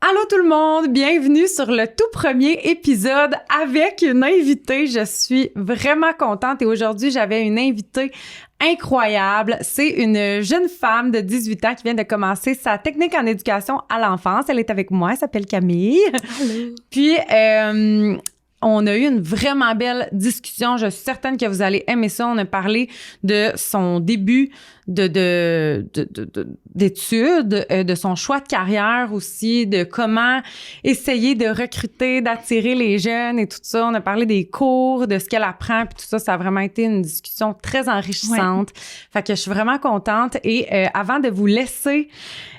Allô tout le monde, bienvenue sur le tout premier épisode avec une invitée. Je suis vraiment contente et aujourd'hui, j'avais une invitée incroyable. C'est une jeune femme de 18 ans qui vient de commencer sa technique en éducation à l'enfance. Elle est avec moi, elle s'appelle Camille. Allô. Puis, on a eu une vraiment belle discussion. Je suis certaine que vous allez aimer ça. On a parlé de son début d'études, de son choix de carrière aussi, de comment essayer de recruter, d'attirer les jeunes et tout ça. On a parlé des cours, de ce qu'elle apprend, puis tout ça. Ça a vraiment été une discussion très enrichissante. Ouais. Fait que je suis vraiment contente. Et avant de vous laisser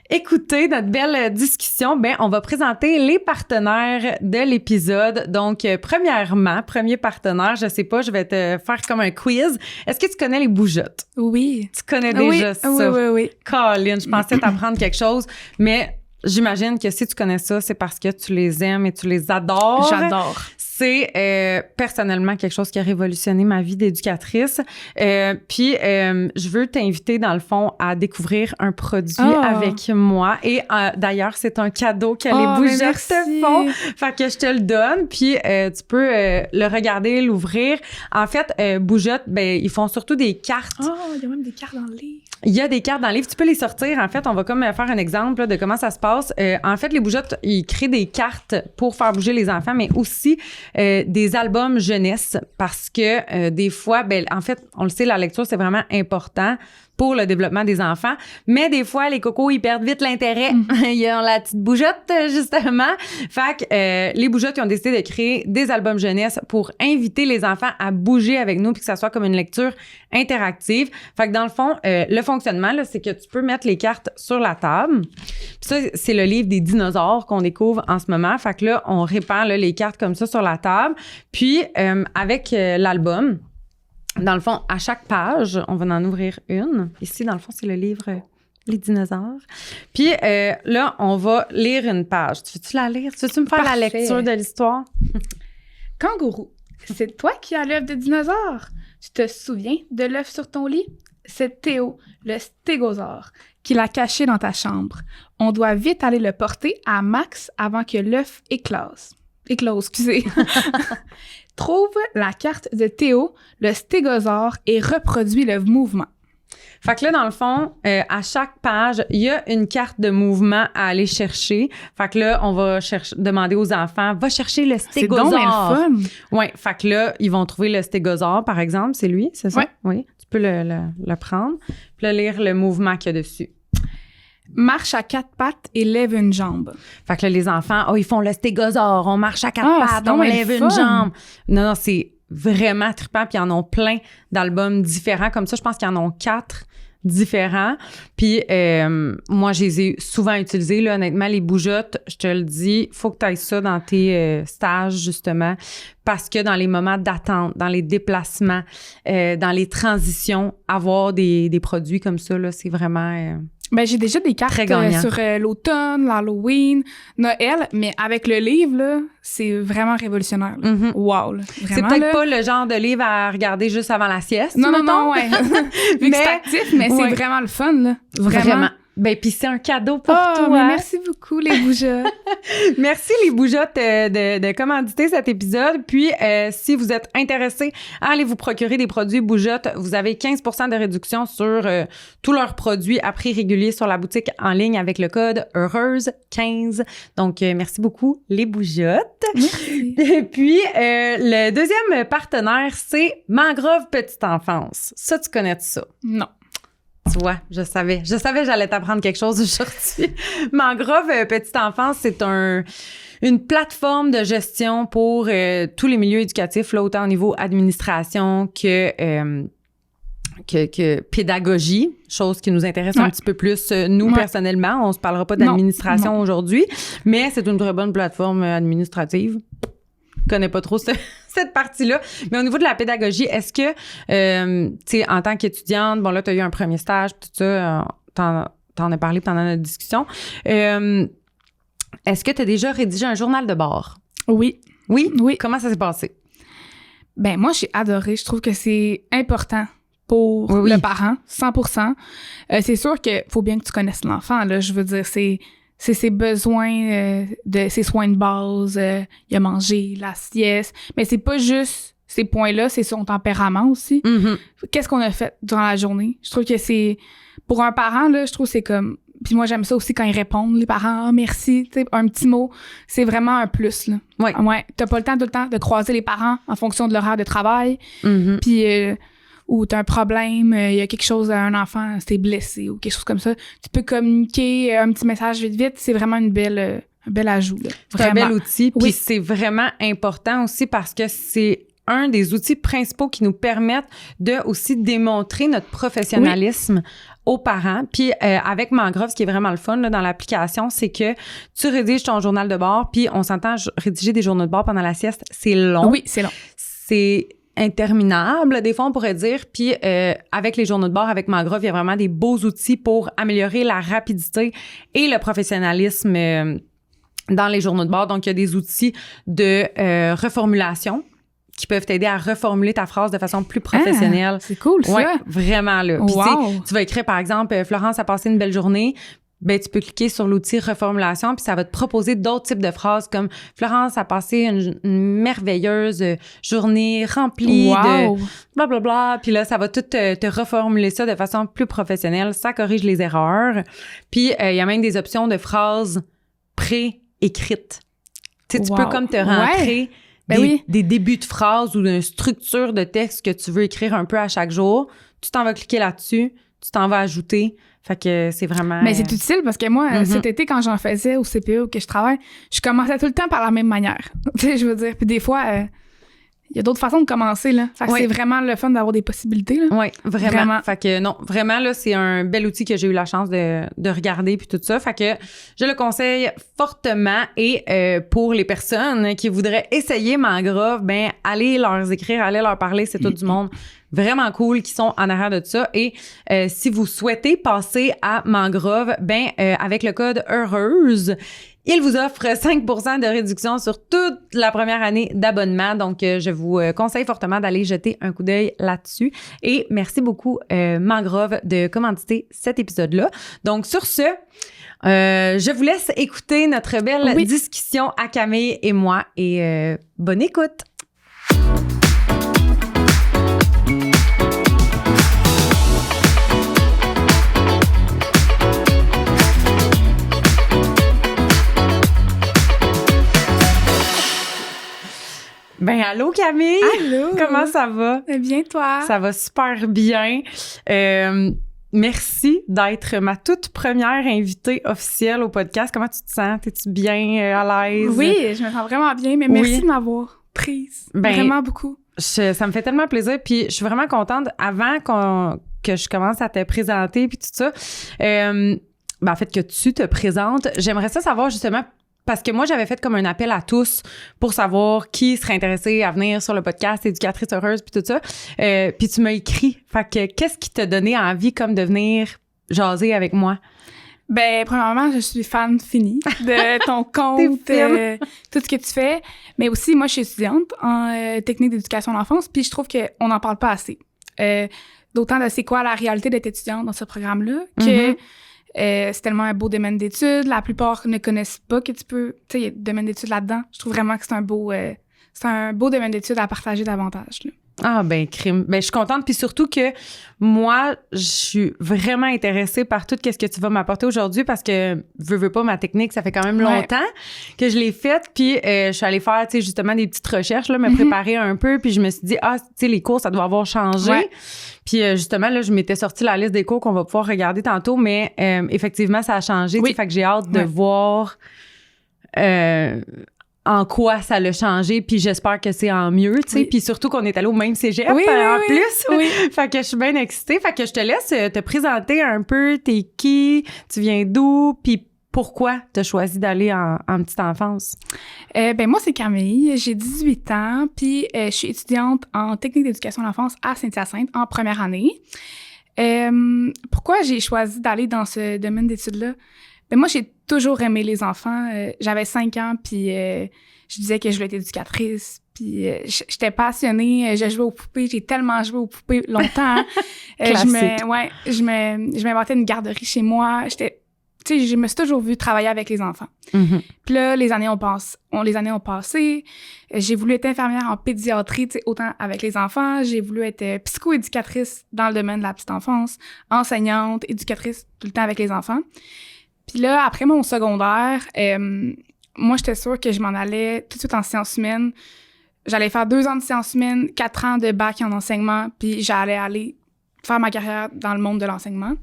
écoutez notre belle discussion, on va présenter les partenaires de l'épisode. Donc, premièrement, premier partenaire, je sais pas, je vais te faire comme un quiz. Est-ce que tu connais les bougeottes? Oui. Tu connais déjà ça? Oui. Colin, je pensais t'apprendre quelque chose, mais j'imagine que si tu connais ça, c'est parce que tu les aimes et tu les adores. J'adore. C'est personnellement quelque chose qui a révolutionné ma vie d'éducatrice. Puis, je veux t'inviter, dans le fond, à découvrir un produit avec moi. Et d'ailleurs, c'est un cadeau que les bougeottes te font. Fait que je te le donne. Puis, tu peux le regarder, l'ouvrir. En fait, Bougeottes, ils font surtout des cartes. Oh, il y a même des cartes dans le livre. Il y a des cartes dans le livre. Tu peux les sortir. En fait, on va comme faire un exemple là, de comment ça se passe. En fait, les Bougeottes, ils créent des cartes pour faire bouger les enfants, mais aussi des albums jeunesse parce que des fois, en fait, on le sait, la lecture, c'est vraiment important pour le développement des enfants. Mais des fois, les cocos, ils perdent vite l'intérêt. Ils ont la petite bougeotte, justement. Fait que les bougeottes, ils ont décidé de créer des albums jeunesse pour inviter les enfants à bouger avec nous puis que ça soit comme une lecture interactive. Fait que dans le fond, le fonctionnement, là, c'est que tu peux mettre les cartes sur la table. Puis ça, c'est le livre des dinosaures qu'on découvre en ce moment. Fait que là, on répand là, les cartes comme ça sur la table. Puis, avec l'album, dans le fond, à chaque page, on va en ouvrir une. Ici, dans le fond, c'est le livre Les dinosaures. Puis là, on va lire une page. Tu veux-tu la lire? Tu veux-tu me faire la lecture de l'histoire? Kangourou, c'est toi qui as l'œuf de dinosaure. Tu te souviens de l'œuf sur ton lit? C'est Théo, le stégosaure, qui l'a caché dans ta chambre. On doit vite aller le porter à Max avant que l'œuf éclose, excusez. Trouve la carte de Théo, le stégosaure, et reproduis le mouvement. Fait que là, dans le fond, à chaque page, il y a une carte de mouvement à aller chercher. Fait que là, on va demander aux enfants, va chercher le stégosaure. C'est donc le fun. Ouais, fait que là, ils vont trouver le stégosaure, par exemple. C'est lui, c'est ça? Ouais. Oui. Tu peux le prendre. Puis là, lire le mouvement qu'il y a dessus. Marche à quatre pattes et lève une jambe. Fait que là, les enfants, ils font le stégosaure, on marche à quatre pattes, on lève une jambe. Non, c'est vraiment trippant. Puis ils en ont plein d'albums différents. Comme ça, je pense qu'ils en ont 4 différents. Puis moi, je les ai souvent utilisés. Là, honnêtement, les bougeottes, je te le dis, faut que tu ailles ça dans tes stages, justement. Parce que dans les moments d'attente, dans les déplacements, dans les transitions, avoir des produits comme ça, là, c'est vraiment... j'ai déjà des cartes sur l'automne, l'Halloween, Noël, mais avec le livre, là, c'est vraiment révolutionnaire. Là. Mm-hmm. Wow! Là. Vraiment, c'est peut-être pas le genre de livre à regarder juste avant la sieste. Non, ouais. Vu que c'est actif, mais c'est vraiment le fun, là. Vraiment. Puis c'est un cadeau pour toi. Mais merci beaucoup, les bougeottes. Merci, les bougeottes, de commanditer cet épisode. Puis, si vous êtes intéressés à aller vous procurer des produits bougeottes, vous avez 15% de réduction sur tous leurs produits à prix régulier sur la boutique en ligne avec le code Heureuse15. Donc, merci beaucoup, les bougeottes. Merci. Et puis, le deuxième partenaire, c'est Mangrove Petite Enfance. Ça, tu connais ça? Non. Tu vois, je savais que j'allais t'apprendre quelque chose aujourd'hui. Mangrove Petite Enfance, c'est une plateforme de gestion pour tous les milieux éducatifs, là, autant au niveau administration que pédagogie, chose qui nous intéresse un petit peu plus, nous, personnellement. On se parlera pas d'administration aujourd'hui, mais c'est une très bonne plateforme administrative. Je connais pas trop cette partie-là. Mais au niveau de la pédagogie, est-ce que, tu sais, en tant qu'étudiante, bon là, tu as eu un premier stage, tout ça, t'en as parlé pendant notre discussion. Est-ce que tu as déjà rédigé un journal de bord? Oui. Oui? Comment ça s'est passé? Moi, j'ai adoré. Je trouve que c'est important pour le parent, 100%. C'est sûr qu'il faut bien que tu connaisses l'enfant, là. Je veux dire, c'est c'est ses besoins, ses soins de base, il a mangé, la sieste. Mais c'est pas juste ces points-là, c'est son tempérament aussi. Mm-hmm. Qu'est-ce qu'on a fait durant la journée? Je trouve que c'est... Pour un parent, là, je trouve que c'est comme... Puis moi, j'aime ça aussi quand ils répondent, les parents. « Ah, merci », tu sais, un petit mot. C'est vraiment un plus, là. Oui. Ouais. T'as pas le temps tout le temps de croiser les parents en fonction de l'horaire de travail. Mm-hmm. Puis... ou t'as un problème, il y a quelque chose à un enfant, t'es blessé ou quelque chose comme ça. Tu peux communiquer un petit message vite. C'est vraiment un bel ajout, là. C'est un bel outil. Puis Oui. c'est vraiment important aussi parce que c'est un des outils principaux qui nous permettent de aussi démontrer notre professionnalisme aux parents. Puis avec Mangrove, ce qui est vraiment le fun là, dans l'application, c'est que tu rédiges ton journal de bord, puis on s'entend rédiger des journaux de bord pendant la sieste, c'est long. Oui, c'est long. C'est interminable, des fois on pourrait dire. Puis avec les journaux de bord, avec Mangrove, il y a vraiment des beaux outils pour améliorer la rapidité et le professionnalisme dans les journaux de bord. Donc, il y a des outils de reformulation qui peuvent t'aider à reformuler ta phrase de façon plus professionnelle. Ah, c'est cool, ça. Ouais, vraiment, là. Puis, Wow. tu vas écrire, par exemple, Florence a passé une belle journée. Ben, tu peux cliquer sur l'outil reformulation, puis ça va te proposer d'autres types de phrases comme Florence a passé une merveilleuse journée remplie Wow. de blablabla. Puis là, ça va tout te reformuler ça de façon plus professionnelle. Ça corrige les erreurs. Puis, il y a même des options de phrases pré-écrites. Tu sais, tu Wow. peux comme te rentrer Ben oui. des débuts de phrases ou d'une structure de texte que tu veux écrire un peu à chaque jour. Tu t'en vas cliquer là-dessus, tu t'en vas ajouter. Fait que c'est vraiment... Mais c'est utile parce que moi, cet été, quand j'en faisais au CPE que je travaille, je commençais tout le temps par la même manière. Tu sais, je veux dire. Puis des fois, il y a d'autres façons de commencer, là. Fait que Oui. c'est vraiment le fun d'avoir des possibilités, là. Oui, vraiment. Fait que non, vraiment, là, c'est un bel outil que j'ai eu la chance de regarder puis tout ça. Fait que je le conseille fortement. Et pour les personnes qui voudraient essayer Mangrove, ben allez leur écrire, allez leur parler, c'est tout du monde vraiment cool qui sont en arrière de ça. Et si vous souhaitez passer à Mangrove, ben avec le code HEUREUSE, il vous offre 5% de réduction sur toute la première année d'abonnement. Donc, je vous conseille fortement d'aller jeter un coup d'œil là-dessus. Et merci beaucoup, Mangrove, de commanditer cet épisode-là. Donc, sur ce, je vous laisse écouter notre belle discussion à Camille et moi. Et bonne écoute! Ben allô Camille! Allô! Comment ça va? Bien, toi? Ça va super bien. Merci d'être ma toute première invitée officielle au podcast. Comment tu te sens? T'es-tu bien à l'aise? Oui, je me sens vraiment bien, mais merci de m'avoir prise. Ben, vraiment beaucoup. Ça me fait tellement plaisir. Puis je suis vraiment contente. Avant que je commence à te présenter puis tout ça, ben en fait que tu te présentes, j'aimerais ça savoir justement. Parce que moi, j'avais fait comme un appel à tous pour savoir qui serait intéressé à venir sur le podcast Éducatrice heureuse puis tout ça. Puis tu m'as écrit. Fait que qu'est-ce qui t'a donné envie comme de venir jaser avec moi? Ben, premièrement, je suis fan finie de ton compte, tout ce que tu fais. Mais aussi, moi, je suis étudiante en technique d'éducation de l'enfance, puis je trouve qu'on n'en parle pas assez. D'autant de c'est quoi la réalité d'être étudiante dans ce programme-là, que c'est tellement un beau domaine d'études. La plupart ne connaissent pas que tu peux... Tu sais, il y a des domaines d'études là-dedans. Je trouve vraiment que c'est un beau domaine d'études à partager davantage, là. Ah, ben, crime. Ben, je suis contente. Puis surtout que moi, je suis vraiment intéressée par tout ce que tu vas m'apporter aujourd'hui parce que, veux pas, ma technique, ça fait quand même longtemps que je l'ai faite. Puis je suis allée faire, tu sais, justement des petites recherches, là, me préparer un peu. Puis je me suis dit, tu sais, les cours, ça doit avoir changé. Ouais. Puis justement, là, je m'étais sorti la liste des cours qu'on va pouvoir regarder tantôt. Mais effectivement, ça a changé. Oui. Fait que j'ai hâte de voir... en quoi ça l'a changé, puis j'espère que c'est en mieux, tu sais, puis surtout qu'on est allé au même cégep en plus. Oui. Fait que je suis bien excitée. Fait que je te laisse te présenter un peu, t'es qui, tu viens d'où, puis pourquoi t'as choisi d'aller en petite enfance? Ben moi, c'est Camille, j'ai 18 ans, puis je suis étudiante en technique d'éducation de l'enfance à Saint-Hyacinthe en première année. Pourquoi j'ai choisi d'aller dans ce domaine d'études-là? Ben moi, j'ai toujours aimé les enfants. J'avais 5 ans, puis je disais que je voulais être éducatrice. Puis j'étais passionnée. Je jouais aux poupées. J'ai tellement joué aux poupées longtemps. Classique. Je m'inventais une garderie chez moi. J'étais tu sais, je me suis toujours vue travailler avec les enfants. Puis là, les années ont passé. J'ai voulu être infirmière en pédiatrie, tu sais, autant avec les enfants. J'ai voulu être psychoéducatrice dans le domaine de la petite enfance, enseignante, éducatrice tout le temps avec les enfants. Puis là, après mon secondaire, moi, j'étais sûre que je m'en allais tout de suite en sciences humaines. J'allais faire 2 ans de sciences humaines, 4 ans de bac en enseignement, puis j'allais aller faire ma carrière dans le monde de l'enseignement.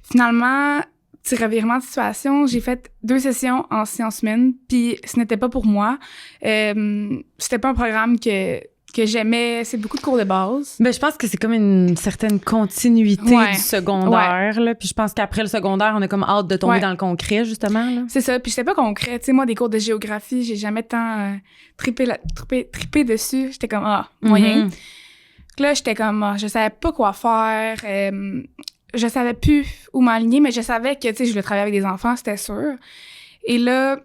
Finalement, petit revirement de situation, j'ai fait 2 sessions en sciences humaines, puis ce n'était pas pour moi. C'était pas un programme que j'aimais. C'est beaucoup de cours de base. Ben, je pense que c'est comme une certaine continuité du secondaire, là. Puis je pense qu'après le secondaire, on a comme hâte de tomber dans le concret, justement, là. C'est ça. Puis c'était pas concret. Tu sais, moi, des cours de géographie, j'ai jamais tant trippé dessus. J'étais comme, moyen. Là, j'étais comme, je savais pas quoi faire. Je savais plus où m'aligner, mais je savais que, tu sais, je voulais travailler avec des enfants, c'était sûr. Et là,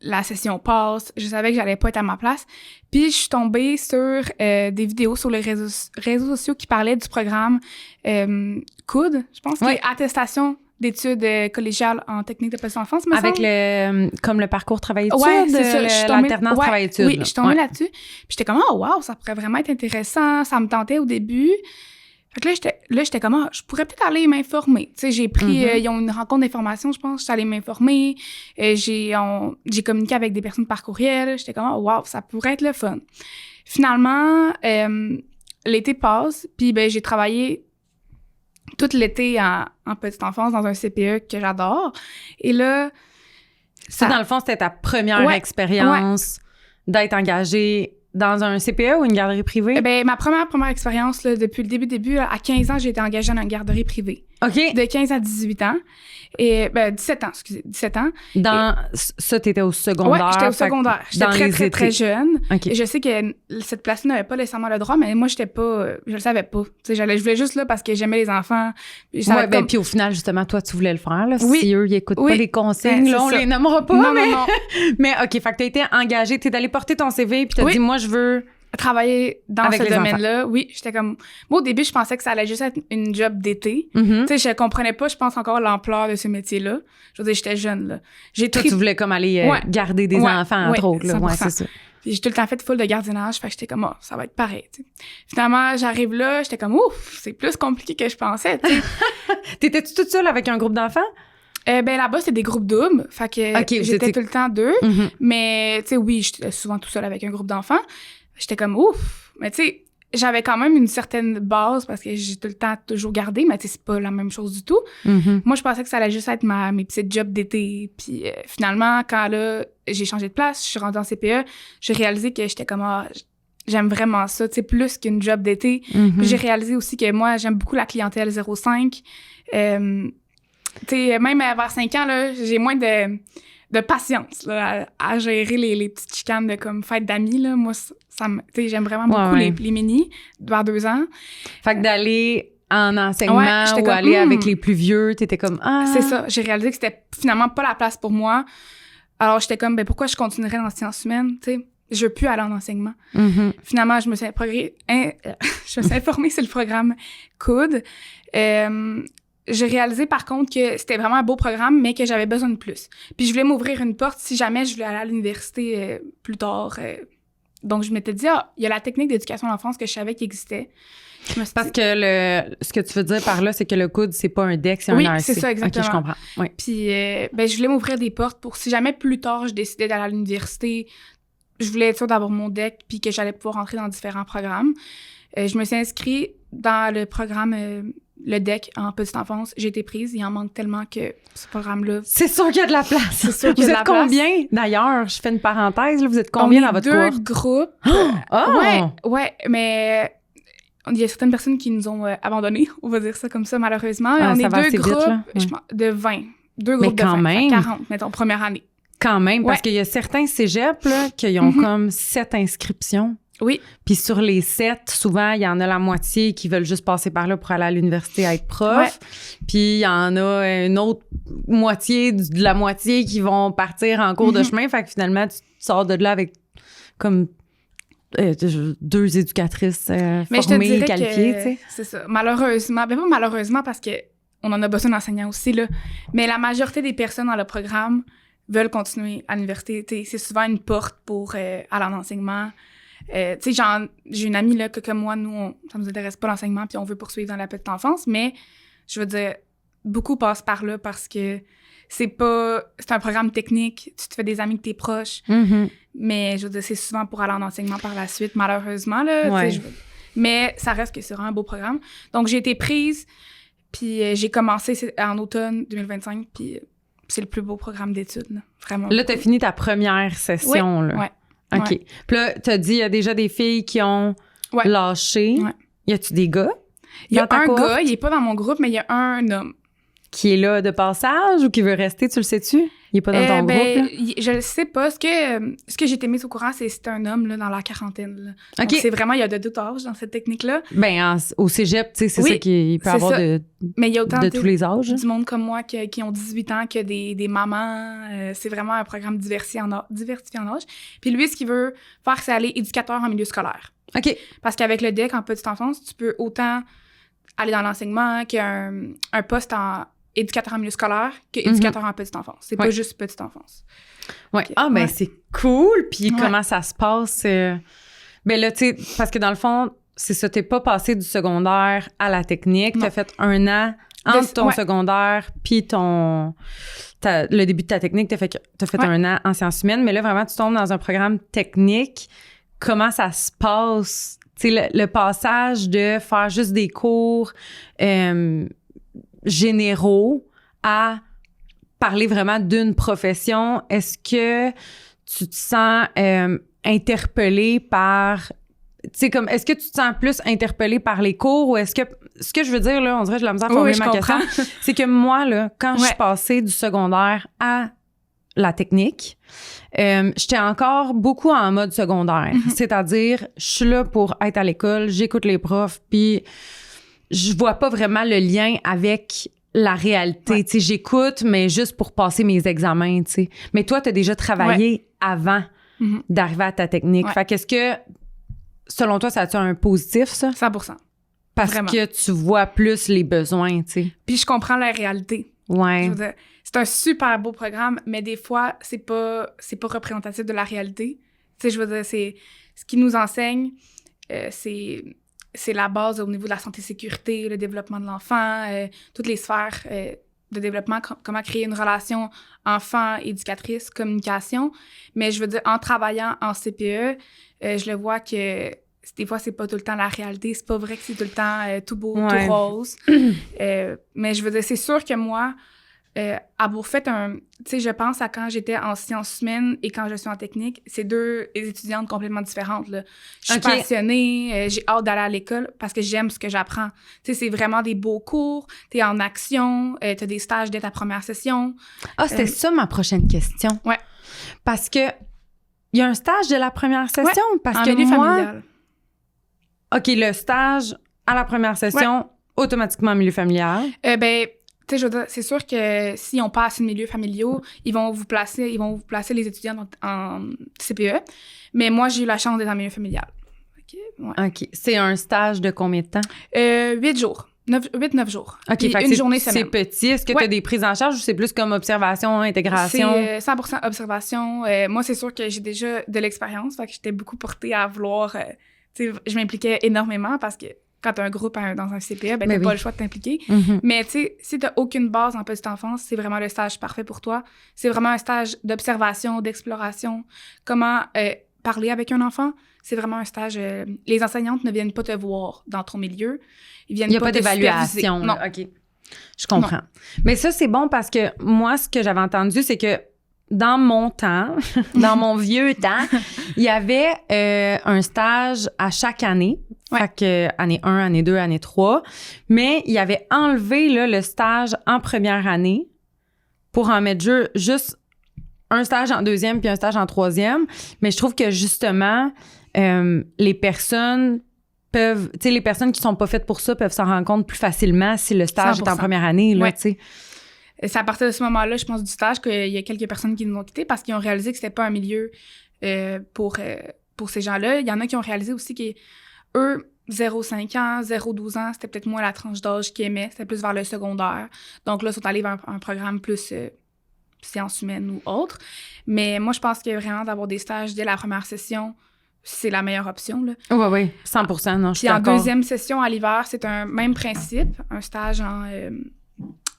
la session passe, je savais que j'allais pas être à ma place. Puis je suis tombée sur des vidéos sur les réseaux sociaux qui parlaient du programme COUD, je pense, qui est attestation d'études collégiales en technique de petite enfance, me avec semble. comme le parcours travail-études, c'est ça. l'alternance travail-études. Oui, je suis tombée là-dessus. Puis j'étais comme, oh wow, ça pourrait vraiment être intéressant. Ça me tentait au début. Fait que là, j'étais comme, je pourrais peut-être aller m'informer. Tu sais, j'ai pris, ils ont une rencontre d'information, je pense, j'étais allée m'informer. J'ai communiqué avec des personnes par courriel. J'étais comme, wow, ça pourrait être le fun. Finalement, l'été passe, puis ben j'ai travaillé tout l'été en petite enfance dans un CPE que j'adore. Et là, ça, dans le fond, c'était ta première expérience d'être engagée dans un CPE ou une garderie privée? Ben, ma première expérience, là, depuis le début, à 15 ans, j'ai été engagée dans une garderie privée. OK. De 15 à 18 ans. Et, 17 ans, excusez, 17 ans. Ça, t'étais au secondaire? Ouais, j'étais au secondaire. J'étais très jeune. Okay. Et je sais que cette place-là n'avait pas nécessairement le droit, mais moi, je le savais pas. Tu sais, je voulais juste là parce que j'aimais les enfants. Puis au final, justement, toi, tu voulais le faire, là. Si eux, ils écoutent pas les consignes, là, on les nommera pas. Non. Mais OK, fait que t'as été engagée, t'es allée porter ton CV, puis t'as dit, moi, je veux travailler dans ce domaine-là. Oui, j'étais comme... Moi, au début, je pensais que ça allait juste être une job d'été. Tu sais, je comprenais pas, je pense, encore l'ampleur de ce métier-là. Je veux dire, j'étais jeune, là. Toi, tu voulais comme aller garder des enfants, entre autres, là. 100%. Ouais, c'est ça. Puis j'ai tout le temps fait full de gardiennage, fait que j'étais comme, ça va être pareil, tu sais. Finalement, j'arrive là, j'étais comme, c'est plus compliqué que je pensais, tu sais. T'étais-tu toute seule avec un groupe d'enfants? Ben là-bas, c'est des groupes doubles, fait que j'étais tout le temps 2. Mais, tu sais, oui, j'étais souvent tout seul avec un groupe d'enfants. J'étais comme, mais tu sais, j'avais quand même une certaine base parce que j'ai tout le temps toujours gardé, mais tu sais, c'est pas la même chose du tout. Moi, je pensais que ça allait juste être mes petites jobs d'été. Puis finalement, quand là, j'ai changé de place, je suis rendue en CPE, j'ai réalisé que j'étais comme, j'aime vraiment ça, tu sais, plus qu'une job d'été. Puis j'ai réalisé aussi que moi, j'aime beaucoup la clientèle 0-5. Tu sais, même vers 5 ans, là, j'ai moins de patience là, à gérer les petites chicanes de comme fête d'amis, là. Moi, tu sais, j'aime vraiment beaucoup les mini vers 2 ans. Fait que d'aller en enseignement ou comme, aller avec les plus vieux, t'étais comme C'est ça. J'ai réalisé que c'était finalement pas la place pour moi. Alors, j'étais comme, pourquoi je continuerais dans les sciences humaines, tu sais? Je veux plus aller en enseignement. Finalement, je me suis informée sur le programme COUD. J'ai réalisé, par contre, que c'était vraiment un beau programme, mais que j'avais besoin de plus. Puis je voulais m'ouvrir une porte si jamais je voulais aller à l'université plus tard. Donc, je m'étais dit, il y a la technique d'éducation de l'enfance que je savais qu'il existait. Parce que ce que tu veux dire par là, c'est que le COUD, c'est pas un DEC, c'est un ARC. Oui, c'est ça, exactement. OK, je comprends. Oui. Puis, je voulais m'ouvrir des portes pour si jamais plus tard, je décidais d'aller à l'université, je voulais être sûre d'avoir mon DEC puis que j'allais pouvoir entrer dans différents programmes. Je me suis inscrite dans le programme... le DEC en petite enfance, j'ai été prise. Il en manque tellement que ce programme-là... C'est sûr qu'il y a de la place. C'est sûr qu'il y a de la place. Vous êtes combien? D'ailleurs, je fais une parenthèse, là, vous êtes combien dans votre cohorte? 2 groupes. Ouais, mais il y a certaines personnes qui nous ont abandonnés, on va dire ça comme ça, malheureusement. On est 2 groupes de 20. 2 groupes de 20, même. 40, mettons, première année. Quand même, parce qu'il y a certains cégeps là, qui ont comme 7 inscriptions. Oui. Puis sur les 7, souvent, il y en a la moitié qui veulent juste passer par là pour aller à l'université à être prof. Ouais. Puis il y en a une autre moitié de la moitié qui vont partir en cours de chemin. Fait que finalement, tu sors de là avec comme 2 éducatrices formées, qualifiées. Tu sais. C'est ça. Malheureusement, pas malheureusement parce que on en a besoin d'enseignants aussi, là. Mais la majorité des personnes dans le programme veulent continuer à l'université. T'sais, c'est souvent une porte pour aller en enseignement. Tu sais, j'ai une amie, là, que comme moi, nous, ça nous intéresse pas l'enseignement, puis on veut poursuivre dans la petite enfance, mais je veux dire, beaucoup passent par là parce que c'est un programme technique, tu te fais des amis que t'es proche, mais je veux dire, c'est souvent pour aller en enseignement par la suite, malheureusement, là. Ouais. Mais ça reste que c'est vraiment un beau programme. Donc, j'ai été prise, puis j'ai commencé en automne 2025, puis c'est le plus beau programme d'études, là. Vraiment. Là, t'as fini ta première session, là. Ouais. OK. Ouais. Puis là, t'as dit, il y a déjà des filles qui ont lâché. Ouais. Y a-tu des gars? Il y a dans ta un cohorte? gars, il est pas dans mon groupe, mais il y a un homme. Qui est là de passage ou qui veut rester, tu le sais-tu? Il est pas dans ton groupe, là? Je le sais pas. Ce que j'ai été mise au courant, c'est un homme là, dans la quarantaine. Là. OK. Donc, c'est vraiment, il y a de tout âge dans cette technique-là. Ben, au cégep, tu sais, c'est Oui, ça qu'il peut c'est avoir ça. de Mais il y a autant tous les âges. du monde comme moi qui ont 18 ans, que des mamans. C'est vraiment un programme diversifié en âge. Puis lui, ce qu'il veut faire, c'est aller éducateur en milieu scolaire. OK. Parce qu'avec le DEC en petite enfance, tu peux autant aller dans l'enseignement qu'un poste en éducateur en milieu scolaire qu'éducateur en petite enfance. C'est pas juste petite enfance. Ouais. Okay. Ah, ben, c'est cool. Puis comment ça se passe? Ben là, tu sais, parce que dans le fond, c'est ça, t'es pas passé du secondaire à la technique. Non. T'as fait 1 an entre ton secondaire puis le début de ta technique. T'as fait 1 an en sciences humaines. Mais là, vraiment, tu tombes dans un programme technique. Comment ça se passe? Tu sais, le passage de faire juste des cours généraux à parler vraiment d'une profession. Est-ce que tu te sens interpellé par... Tu sais, comme, est-ce que tu te sens plus interpellé par les cours ou est-ce que... Ce que je veux dire, là, on dirait que j'ai la misère à formuler ma question. C'est que moi, là, quand je suis passée du secondaire à la technique, j'étais encore beaucoup en mode secondaire. C'est-à-dire, je suis là pour être à l'école, j'écoute les profs, puis je vois pas vraiment le lien avec la réalité. Tu sais, j'écoute, mais juste pour passer mes examens, tu sais. Mais toi, t'as déjà travaillé avant d'arriver à ta technique. Fait qu'est-ce que, selon toi, ça a-tu un positif, ça? 100%. Parce Vraiment. que tu vois plus les besoins, tu sais. Puis je comprends la réalité. Ouais. Je veux dire, c'est un super beau programme, mais des fois, c'est pas représentatif de la réalité. Tu sais, je veux dire, c'est ce qui nous enseigne, c'est la base au niveau de la santé-sécurité, le développement de l'enfant, toutes les sphères de développement, comment créer une relation enfant-éducatrice, communication. Mais je veux dire, en travaillant en CPE, je le vois que des fois, c'est pas tout le temps la réalité. C'est pas vrai que c'est tout le temps tout beau, tout rose. Mais je veux dire, c'est sûr que moi, avoir fait tu sais, je pense à quand j'étais en sciences humaines et quand je suis en technique, c'est deux étudiantes complètement différentes, là. Je suis passionnée, j'ai hâte d'aller à l'école parce que j'aime ce que j'apprends. Tu sais, c'est vraiment des beaux cours, t'es en action, t'as des stages dès ta première session. Ah, c'était ça ma prochaine question. Ouais. Parce que il y a un stage de la première session. Parce en que milieu moi, familial. OK, le stage à la première session, automatiquement milieu familial. Ben, tu sais, je veux dire, c'est sûr que si on passe une milieu familiaux, ils vont vous placer les étudiants en CPE. Mais moi, j'ai eu la chance d'être en milieu familial. OK. C'est un stage de combien de temps? 8 jours. 8-9 jours. OK, fait une journée semaine. C'est petit. Est-ce que tu as des prises en charge ou c'est plus comme observation, intégration? C'est 100% observation. Moi, c'est sûr que j'ai déjà de l'expérience. Fait que j'étais beaucoup portée à vouloir... tu sais, je m'impliquais énormément parce que quand t'as un groupe dans un CPE, ben t'as pas le choix de t'impliquer. Mais tu sais, si t'as aucune base en petite enfance, c'est vraiment le stage parfait pour toi. C'est vraiment un stage d'observation, d'exploration. Comment parler avec un enfant, c'est vraiment un stage... les enseignantes ne viennent pas te voir dans ton milieu. Ils viennent pas te superviser. Il n'y a pas d'évaluation. Non. OK. Je comprends. Non. Mais ça, c'est bon parce que moi, ce que j'avais entendu, c'est que dans mon temps, dans mon vieux temps, il y avait un stage à chaque année. Fait que année 1, année 2, année 3. Mais il avait enlevé là, le stage en première année pour en mettre juste un stage en deuxième puis un stage en troisième. Mais je trouve que justement, les personnes peuvent... Tu sais, les personnes qui sont pas faites pour ça peuvent s'en rendre compte plus facilement si le stage 100%. Est en première année, là, tu sais. C'est à partir de ce moment-là, je pense, du stage qu'il y a quelques personnes qui nous ont quittés parce qu'ils ont réalisé que c'était pas un milieu pour ces gens-là. Il y en a qui ont réalisé aussi qu'eux, 0-5 ans, 0-12 ans, c'était peut-être moins la tranche d'âge qu'ils aimaient. C'était plus vers le secondaire. Donc là, ils sont allés vers un programme plus sciences humaines ou autre. Mais moi, je pense que vraiment d'avoir des stages dès la première session, c'est la meilleure option, là. Oui, 100%, non, je suis Puis en d'accord. deuxième session, à l'hiver, c'est un même principe, un stage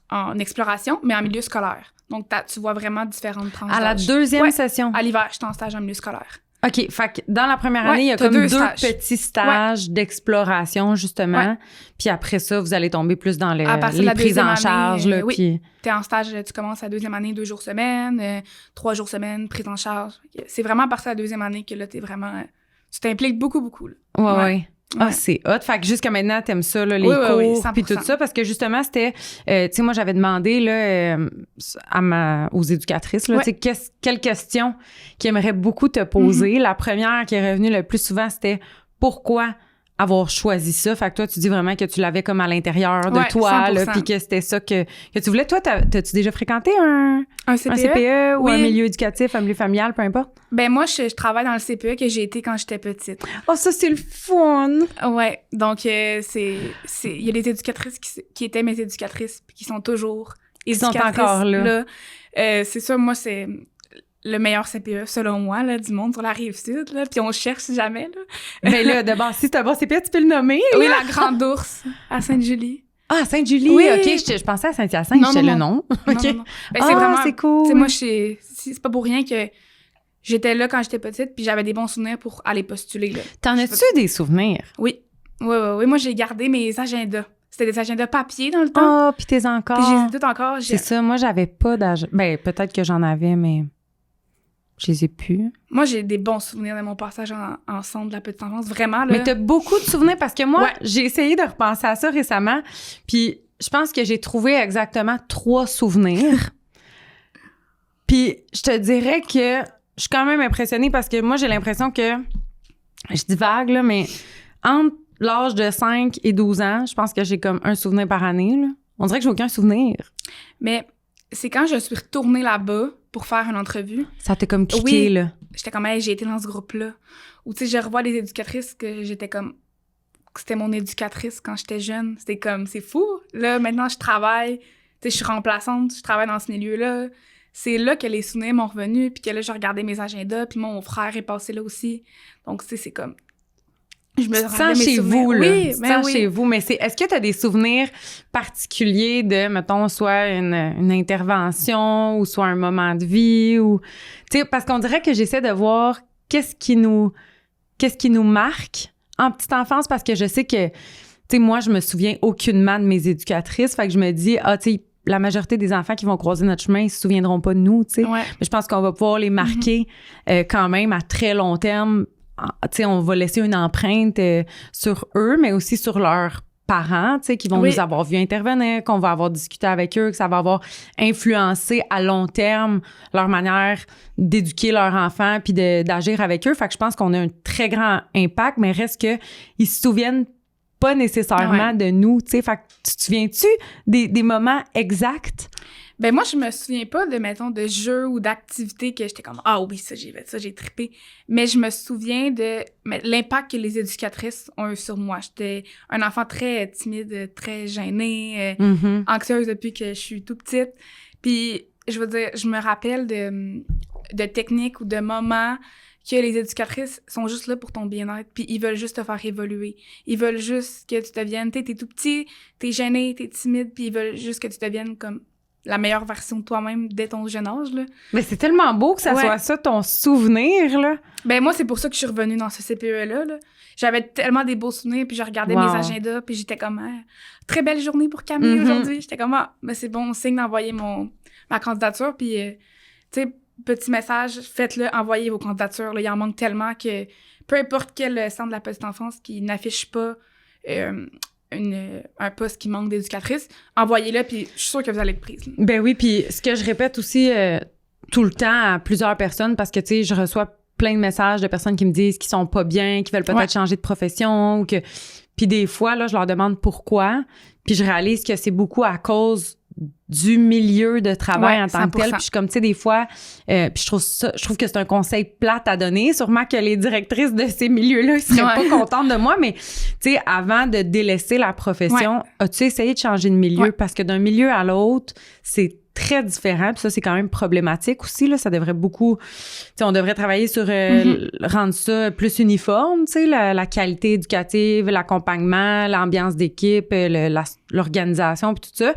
en exploration, mais en milieu scolaire. Donc, tu vois vraiment différentes tranches À la d'âge. deuxième session? À l'hiver, j'étais en stage en milieu scolaire. OK, fait que dans la première année, il y a t'as comme deux stages. petits stages d'exploration, justement. Puis après ça, vous allez tomber plus dans À partir de les la prises en deuxième charge. année, Là, oui. puis... T'es en stage, tu commences la deuxième année 2 jours semaine, 3 jours semaine, prise en charge. C'est vraiment à partir de la deuxième année que là, t'es vraiment... tu t'impliques beaucoup, là. Ouais. Ah, Ouais. c'est hot. Fait que jusqu'à maintenant, t'aimes ça, là, les Oui, cours, 100%. puis tout ça, parce que justement, c'était... tu sais, moi, j'avais demandé là, aux éducatrices, là, tu sais, quelles questions qu'ils aimeraient beaucoup te poser. La première qui est revenue le plus souvent, c'était « Pourquoi avoir choisi ça? » Fait que toi, tu dis vraiment que tu l'avais comme à l'intérieur de toi, là, puis que c'était ça que tu voulais. Toi, t'as-tu déjà fréquenté un CPE ou un milieu éducatif, un milieu familial, peu importe? Ben moi, je travaille dans le CPE que j'ai été quand j'étais petite. Oh, ça, c'est le fun! Ouais, donc il y a des éducatrices qui étaient mes éducatrices puis qui sont toujours éducatrices. Ils sont encore là. C'est ça, moi, c'est le meilleur CPE, selon moi, là, du monde sur la Rive-Sud, là, puis on cherche jamais, là. Ben là, d'abord, si c'est un bon CPE, tu peux le nommer, là. Oui, la Grande Ourse, à Sainte-Julie. Ah, Sainte-Julie, oui. OK, je pensais à Saint-Hyacinthe, j'étais le nom. OK. Non. Ben, c'est vraiment... c'est cool. Tu sais, moi, c'est pas pour rien que j'étais là quand j'étais petite, puis j'avais des bons souvenirs pour aller postuler, là. T'en as-tu des souvenirs? Oui. Moi, j'ai gardé mes agendas. C'était des agendas papier dans le temps. Ah, puis t'es encore. Puis j'ai tout encore. C'est ça, moi, j'avais pas d'agenda. Ben, peut-être que j'en avais, mais je les ai plus. Moi, j'ai des bons souvenirs de mon passage en centre de la petite enfance. Vraiment, là. Mais t'as beaucoup de souvenirs parce que moi, j'ai essayé de repenser à ça récemment, puis je pense que j'ai trouvé exactement 3 souvenirs. Puis je te dirais que je suis quand même impressionnée parce que moi, j'ai l'impression que, je dis vague, là, mais entre l'âge de 5 et 12 ans, je pense que j'ai comme un souvenir par année, là. On dirait que j'ai aucun souvenir. Mais c'est quand je suis retournée là-bas pour faire une entrevue. Ça t'a comme cliqué, là. J'étais comme, hey, j'ai été dans ce groupe-là. Ou, tu sais, je revois des éducatrices que j'étais comme... C'était mon éducatrice quand j'étais jeune. C'était comme, c'est fou. Là, maintenant, je travaille. Tu sais, je suis remplaçante. Je travaille dans ce milieu-là. C'est là que les souvenirs m'ont revenu. Puis que là, je regardais mes agendas. Puis mon frère est passé là aussi. Donc, tu sais, c'est comme... Je me sens chez vous, là. Oui, mais chez vous. Mais est-ce que tu as des souvenirs particuliers de, mettons, soit une intervention ou soit un moment de vie ou, tu sais, parce qu'on dirait que j'essaie de voir qu'est-ce qui nous marque en petite enfance parce que je sais que, tu sais, moi, je me souviens aucunement de mes éducatrices. Fait que je me dis, tu sais, la majorité des enfants qui vont croiser notre chemin, ils se souviendront pas de nous, tu sais. Ouais. Mais je pense qu'on va pouvoir les marquer quand même à très long terme. Tu sais, on va laisser une empreinte sur eux, mais aussi sur leurs parents, tu sais, qui vont nous avoir vu intervenir, qu'on va avoir discuté avec eux, que ça va avoir influencé à long terme leur manière d'éduquer leurs enfants puis d'agir avec eux. Fait que je pense qu'on a un très grand impact, mais reste que ils se souviennent pas nécessairement de nous, tu sais. Fait que tu te souviens-tu des moments exacts? Ben moi, je me souviens pas de, mettons, de jeux ou d'activités que j'étais comme « Ah oui, ça, j'ai fait ça, j'ai trippé. » Mais je me souviens de l'impact que les éducatrices ont eu sur moi. J'étais un enfant très timide, très gênée, anxieuse depuis que je suis tout petite. Puis, je veux dire, je me rappelle de techniques ou de moments que les éducatrices sont juste là pour ton bien-être, puis ils veulent juste te faire évoluer. Ils veulent juste que tu deviennes... T'es tout petit, t'es gêné, t'es timide, puis ils veulent juste que tu deviennes comme... la meilleure version de toi-même dès ton jeune âge, là. Mais c'est tellement beau que ça soit ça, ton souvenir, là. Ben moi, c'est pour ça que je suis revenue dans ce CPE-là, là. J'avais tellement des beaux souvenirs, puis je regardais mes agendas, puis j'étais comme très belle journée pour Camille aujourd'hui. J'étais comme mais c'est bon signe d'envoyer ma candidature, puis tu sais, petit message, faites-le, envoyez vos candidatures, là. Il en manque tellement que peu importe quel centre de la petite enfance qui n'affiche pas un poste qui manque d'éducatrice, envoyez-le, puis je suis sûre que vous allez être prise. Là. Ben oui, puis ce que je répète aussi tout le temps à plusieurs personnes, parce que, tu sais, je reçois plein de messages de personnes qui me disent qu'ils sont pas bien, qui veulent peut-être changer de profession, ou que... Puis des fois, là, je leur demande pourquoi, puis je réalise que c'est beaucoup à cause du milieu de travail en tant que 100%. tel. Puis je suis comme, tu sais, des fois, puis je trouve que c'est un conseil plate à donner. Sûrement que les directrices de ces milieux-là, ils seraient pas contentes de moi, mais tu sais, avant de délaisser la profession, as-tu essayé de changer de milieu? Parce que d'un milieu à l'autre, c'est très différent. Puis ça, c'est quand même problématique aussi, là. Ça devrait beaucoup... Tu sais, on devrait travailler sur rendre ça plus uniforme, tu sais, la qualité éducative, l'accompagnement, l'ambiance d'équipe, l'organisation, puis tout ça.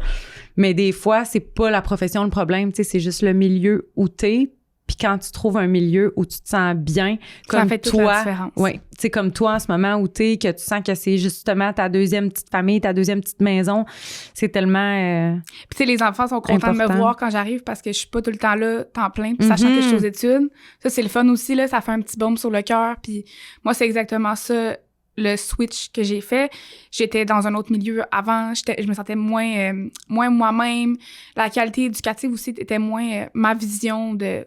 Mais des fois, c'est pas la profession le problème, tu sais, c'est juste le milieu où t'es. Puis quand tu trouves un milieu où tu te sens bien, comme ça fait toute la différence. Oui, tu sais, comme toi en ce moment où t'es, que tu sens que c'est justement ta deuxième petite famille, ta deuxième petite maison, c'est tellement Puis tu sais, les enfants sont contents important. de me voir quand j'arrive parce que je suis pas tout le temps là, temps plein, puis sachant que je suis aux études. Ça, c'est le fun aussi, là, ça fait un petit baume sur le cœur. Puis moi, c'est exactement ça, le switch que j'ai fait. J'étais dans un autre milieu avant, je me sentais moins moi-même. La qualité éducative aussi était moins ma vision de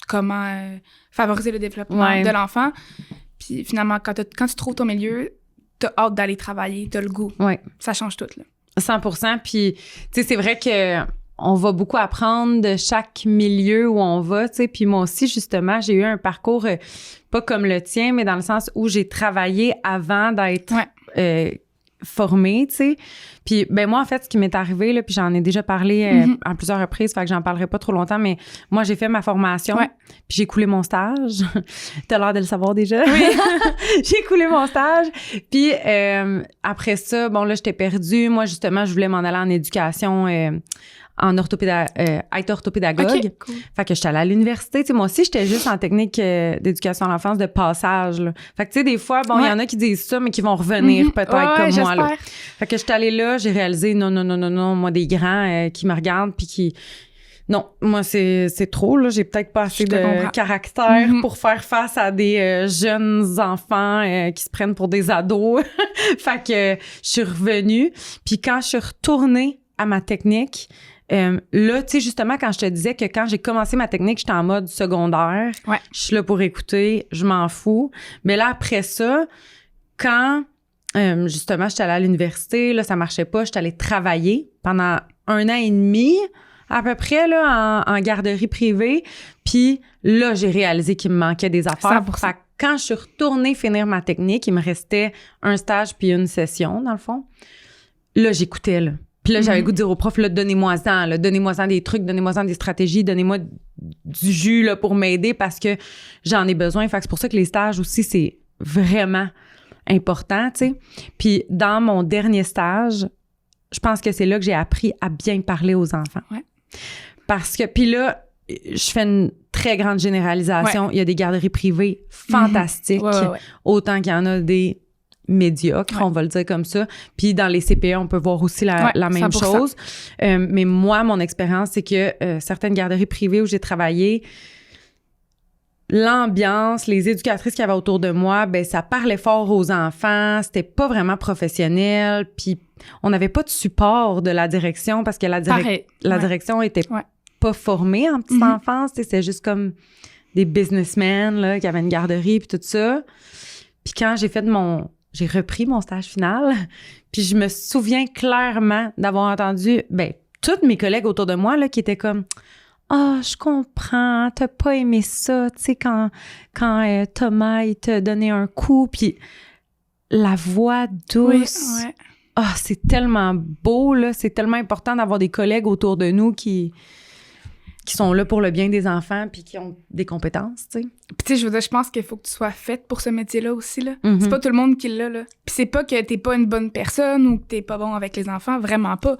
comment favoriser le développement de l'enfant. Puis finalement, quand tu trouves ton milieu, t'as hâte d'aller travailler, t'as le goût. Ça change tout, là. 100%. Puis, tu sais, c'est vrai que on va beaucoup apprendre de chaque milieu où on va, tu sais. Puis moi aussi, justement, j'ai eu un parcours pas comme le tien, mais dans le sens où j'ai travaillé avant d'être formée, tu sais. Puis, ben moi, en fait, ce qui m'est arrivé, là, puis j'en ai déjà parlé à plusieurs reprises, fait que j'en parlerai pas trop longtemps, mais moi, j'ai fait ma formation, puis j'ai coulé mon stage. T'as l'air de le savoir déjà. Oui. J'ai coulé mon stage. Puis, après ça, bon, là, j'étais perdue. Moi, justement, je voulais m'en aller en éducation, être orthopédagogue. Okay, cool. Fait que j'étais allée à l'université. Tu sais, moi aussi, j'étais juste en technique d'éducation à l'enfance de passage, là. Fait que, tu sais, des fois, bon, il y en a qui disent ça, mais qui vont revenir peut-être comme moi, là. Fait que j'étais allée là, j'ai réalisé, non, moi, des grands qui me regardent puis qui... Non, moi, c'est trop, là. J'ai peut-être pas assez de caractère pour faire face à des jeunes enfants qui se prennent pour des ados. Fait que je suis revenue. Puis quand je suis retournée à ma technique... là, tu sais, justement, quand je te disais que quand j'ai commencé ma technique, j'étais en mode secondaire. Je suis là pour écouter, je m'en fous. Mais là, après ça, quand, justement, j'étais allée à l'université, là, ça marchait pas, j'étais allée travailler pendant 1 an et demi, à peu près, là, en garderie privée. Puis là, j'ai réalisé qu'il me manquait des affaires. 100%. Fait que quand je suis retournée finir ma technique, il me restait un stage puis une session, dans le fond. Là, j'écoutais, là. Puis là, j'avais le goût de dire au prof, là, donnez-moi-en des trucs, donnez-moi-en des stratégies, donnez-moi du jus, là, pour m'aider parce que j'en ai besoin. Fait que c'est pour ça que les stages aussi, c'est vraiment important, tu sais. Puis dans mon dernier stage, je pense que c'est là que j'ai appris à bien parler aux enfants. Parce que, puis là, je fais une très grande généralisation. Il y a des garderies privées fantastiques, autant qu'il y en a des médiocre, on va le dire comme ça. Puis dans les CPE, on peut voir aussi la même 100%. Chose. Mais moi, mon expérience, c'est que certaines garderies privées où j'ai travaillé, l'ambiance, les éducatrices qu'il y avait autour de moi, ben ça parlait fort aux enfants, c'était pas vraiment professionnel, puis on n'avait pas de support de la direction parce que la direction était pas formée en petite enfance, c'était juste comme des businessmen là, qui avaient une garderie puis tout ça. Puis quand j'ai repris mon stage final, puis je me souviens clairement d'avoir entendu, toutes mes collègues autour de moi, là, qui étaient comme « Ah, je comprends, t'as pas aimé ça, tu sais, quand Thomas, il t'a donné un coup, puis la voix douce. Ah, c'est tellement beau, là, c'est tellement important d'avoir des collègues autour de nous qui sont là pour le bien des enfants puis qui ont des compétences, tu sais. Puis tu sais, je veux dire, je pense qu'il faut que tu sois faite pour ce métier-là aussi, là. C'est pas tout le monde qui l'a, là. Puis c'est pas que t'es pas une bonne personne ou que t'es pas bon avec les enfants, vraiment pas.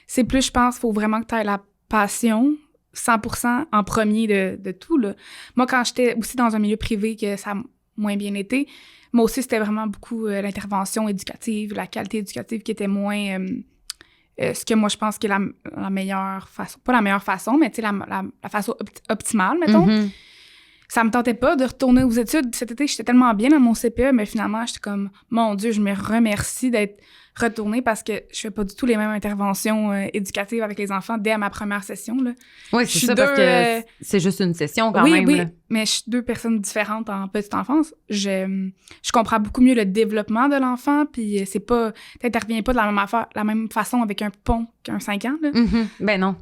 C'est plus, je pense, faut vraiment que t'aies la passion 100% en premier de tout, là. Moi, quand j'étais aussi dans un milieu privé que ça a moins bien été, moi aussi, c'était vraiment beaucoup l'intervention éducative, la qualité éducative qui était moins... ce que moi, je pense que la meilleure façon, pas la meilleure façon, mais tu sais, la façon optimale, mettons. ça me tentait pas de retourner aux études. Cet été, j'étais tellement bien dans mon CPE, mais finalement, j'étais comme, mon Dieu, je me remercie d'être retournée parce que je fais pas du tout les mêmes interventions éducatives avec les enfants dès ma première session, là. Oui, c'est ça, parce que c'est juste une session quand même. Oui, là. mais je suis 2 personnes différentes en petite enfance. Je comprends beaucoup mieux le développement de l'enfant, puis c'est pas... T'interviens pas de la même façon avec un pont qu'un 5 ans, là. Mm-hmm. Ben non.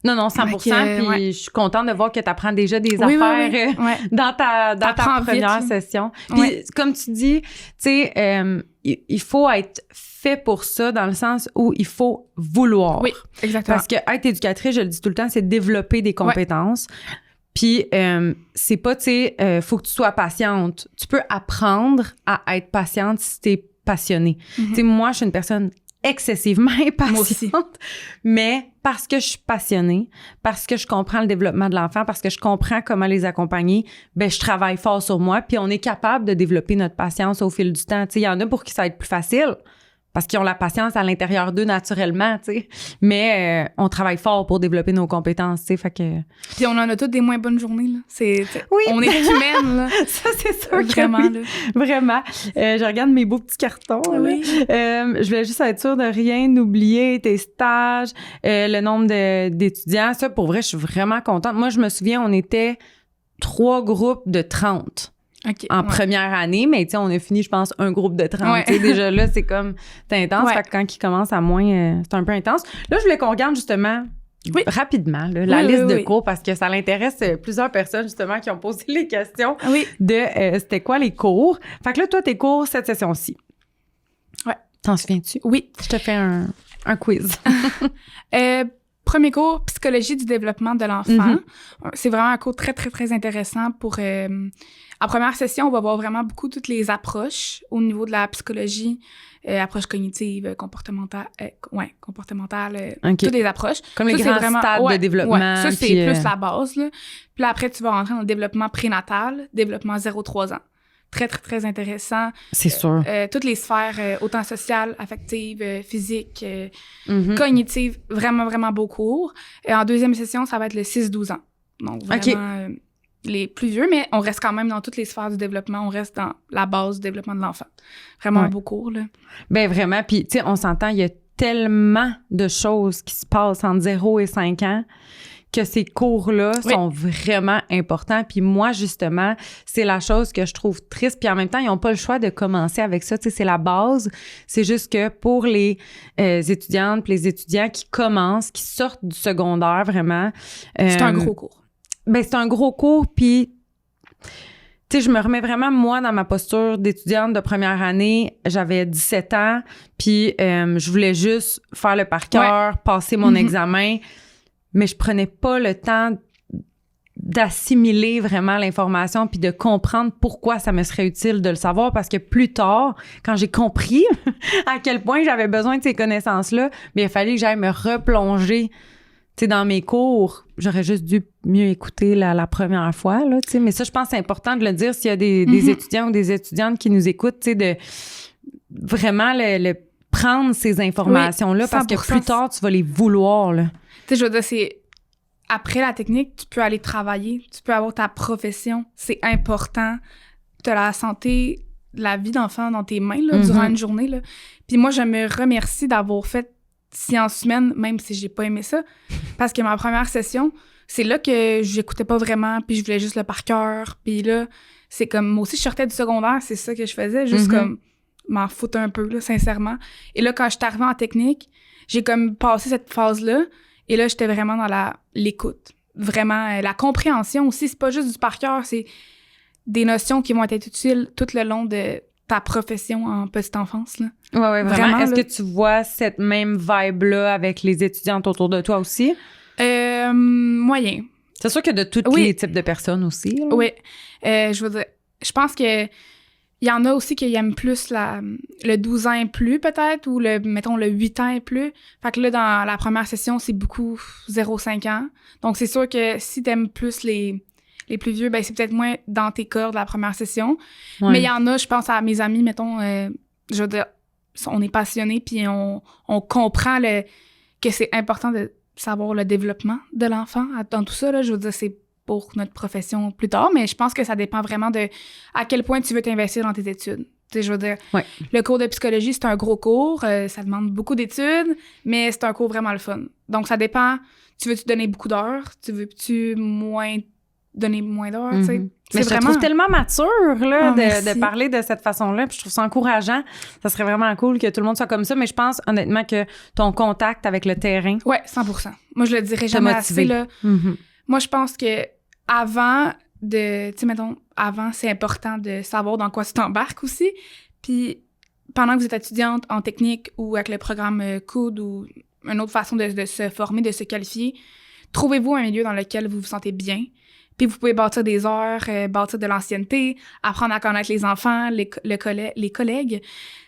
Non, 100%. Puis je suis contente de voir que tu apprends déjà des affaires dans ta première session. Puis comme tu dis, tu sais, il faut être fait pour ça dans le sens où il faut vouloir. Oui, exactement. Parce que être éducatrice, je le dis tout le temps, c'est développer des compétences. Puis c'est pas, tu sais, faut que tu sois patiente. Tu peux apprendre à être patiente si t'es passionnée. Tu sais, moi, je suis une personne excessivement impatiente, mais parce que je suis passionnée, parce que je comprends le développement de l'enfant, parce que je comprends comment les accompagner, ben je travaille fort sur moi, puis on est capable de développer notre patience au fil du temps. Tu sais, il y en a pour qui ça va être plus facile, parce qu'ils ont la patience à l'intérieur d'eux naturellement, tu sais. Mais on travaille fort pour développer nos compétences, tu sais, fait que... Puis on en a toutes des moins bonnes journées, là. Oui. On est humaines, là. Ça, c'est sûr vraiment, que oui. Vraiment. Je regarde mes beaux petits cartons, oui. Je voulais juste être sûre de rien oublier, tes stages, le nombre d'étudiants. Ça, pour vrai, je suis vraiment contente. Moi, je me souviens, on était 3 groupes de 30. Okay, en première année, mais tu sais, on a fini, je pense, un groupe de 30. Tu sais, déjà là, c'est comme, c'est intense. Fait que quand il commence à moins, c'est un peu intense. Là, je voulais qu'on regarde justement rapidement là, la liste de cours parce que ça l'intéresse plusieurs personnes justement qui ont posé les questions de c'était quoi les cours. Fait que là, toi, tes cours cette session-ci. Ouais. T'en souviens-tu? Oui. Je te fais un quiz. Premier cours, psychologie du développement de l'enfant. C'est vraiment un cours très, très, très intéressant pour... en première session, on va voir vraiment beaucoup toutes les approches au niveau de la psychologie, approche cognitive, comportementale, toutes les approches. Comme les grands stades de développement. Ça, c'est plus la base. Là. Puis là, après, tu vas rentrer dans le développement prénatal, développement 0-3 ans. Très, très, très intéressant. C'est sûr. Toutes les sphères, autant sociales, affectives, physiques, cognitives, vraiment, vraiment beau cours. Et en deuxième session, ça va être le 6-12 ans. Donc, vraiment les plus vieux, mais on reste quand même dans toutes les sphères du développement. On reste dans la base du développement de l'enfant. Vraiment un beau cours, là. Ben vraiment. Puis, tu sais, on s'entend, il y a tellement de choses qui se passent entre 0 et 5 ans que ces cours-là sont vraiment importants. Puis moi, justement, c'est la chose que je trouve triste. Puis en même temps, ils n'ont pas le choix de commencer avec ça. Tu sais, c'est la base. C'est juste que pour les étudiantes puis les étudiants qui commencent, qui sortent du secondaire, vraiment... c'est un gros cours. Ben c'est un gros cours. Puis, tu sais, je me remets vraiment, moi, dans ma posture d'étudiante de première année. J'avais 17 ans. Puis je voulais juste faire le par cœur, passer mon examen. Mais je prenais pas le temps d'assimiler vraiment l'information puis de comprendre pourquoi ça me serait utile de le savoir parce que plus tard, quand j'ai compris à quel point j'avais besoin de ces connaissances-là, bien, il fallait que j'aille me replonger, tu sais, dans mes cours. J'aurais juste dû mieux écouter la première fois, là, tu sais. Mais ça, je pense que c'est important de le dire s'il y a des étudiants ou des étudiantes qui nous écoutent, tu sais, de vraiment prendre ces informations-là parce que plus tard, tu vas les vouloir, là. Tu sais, je veux dire, c'est... Après la technique, tu peux aller travailler, tu peux avoir ta profession. C'est important. Tu as la santé, la vie d'enfant dans tes mains, là, durant une journée, là. Puis moi, je me remercie d'avoir fait sciences humaines, même si j'ai pas aimé ça. Parce que ma première session, c'est là que j'écoutais pas vraiment, puis je voulais juste le par cœur. Puis là, c'est comme... Moi aussi, je sortais du secondaire, c'est ça que je faisais, juste comme... m'en foutre un peu, là, sincèrement. Et là, quand je suis arrivée en technique, j'ai comme passé cette phase-là. Et là, j'étais vraiment dans l'écoute. Vraiment, la compréhension aussi. C'est pas juste du par cœur, c'est des notions qui vont être utiles tout le long de ta profession en petite enfance, là. Ouais, vraiment. Est-ce que tu vois cette même vibe-là avec les étudiantes autour de toi aussi? Moyen. C'est sûr que de tous les types de personnes aussi, là. Oui. Je veux dire, je pense que il y en a aussi qui aiment plus le 12 ans et plus, peut-être, ou mettons, le 8 ans et plus. Fait que là, dans la première session, c'est beaucoup 0-5 ans. Donc, c'est sûr que si t'aimes plus les plus vieux, ben c'est peut-être moins dans tes cordes la première session. Ouais. Mais il y en a, je pense à mes amis, mettons, je veux dire, on est passionnés, puis on comprend que c'est important de savoir le développement de l'enfant dans tout ça, là. Je veux dire, c'est pour notre profession plus tard, mais je pense que ça dépend vraiment de à quel point tu veux t'investir dans tes études. Tu sais, je veux dire, le cours de psychologie, c'est un gros cours, ça demande beaucoup d'études, mais c'est un cours vraiment le fun. Donc, ça dépend, tu veux-tu donner beaucoup d'heures, tu veux-tu donner moins d'heures, tu sais. Mais je te trouve tellement mature, là, de parler de cette façon-là, puis je trouve ça encourageant. Ça serait vraiment cool que tout le monde soit comme ça, mais je pense, honnêtement, que ton contact avec le terrain... Ouais, 100%. Moi, je le dirais jamais assez, là. Moi, je pense que avant tu sais, mettons, avant, c'est important de savoir dans quoi tu t'embarques aussi. Puis, pendant que vous êtes étudiante en technique ou avec le programme COUD ou une autre façon de se former, de se qualifier, trouvez-vous un milieu dans lequel vous vous sentez bien. Puis vous pouvez bâtir des heures, bâtir de l'ancienneté, apprendre à connaître les enfants, les collègues.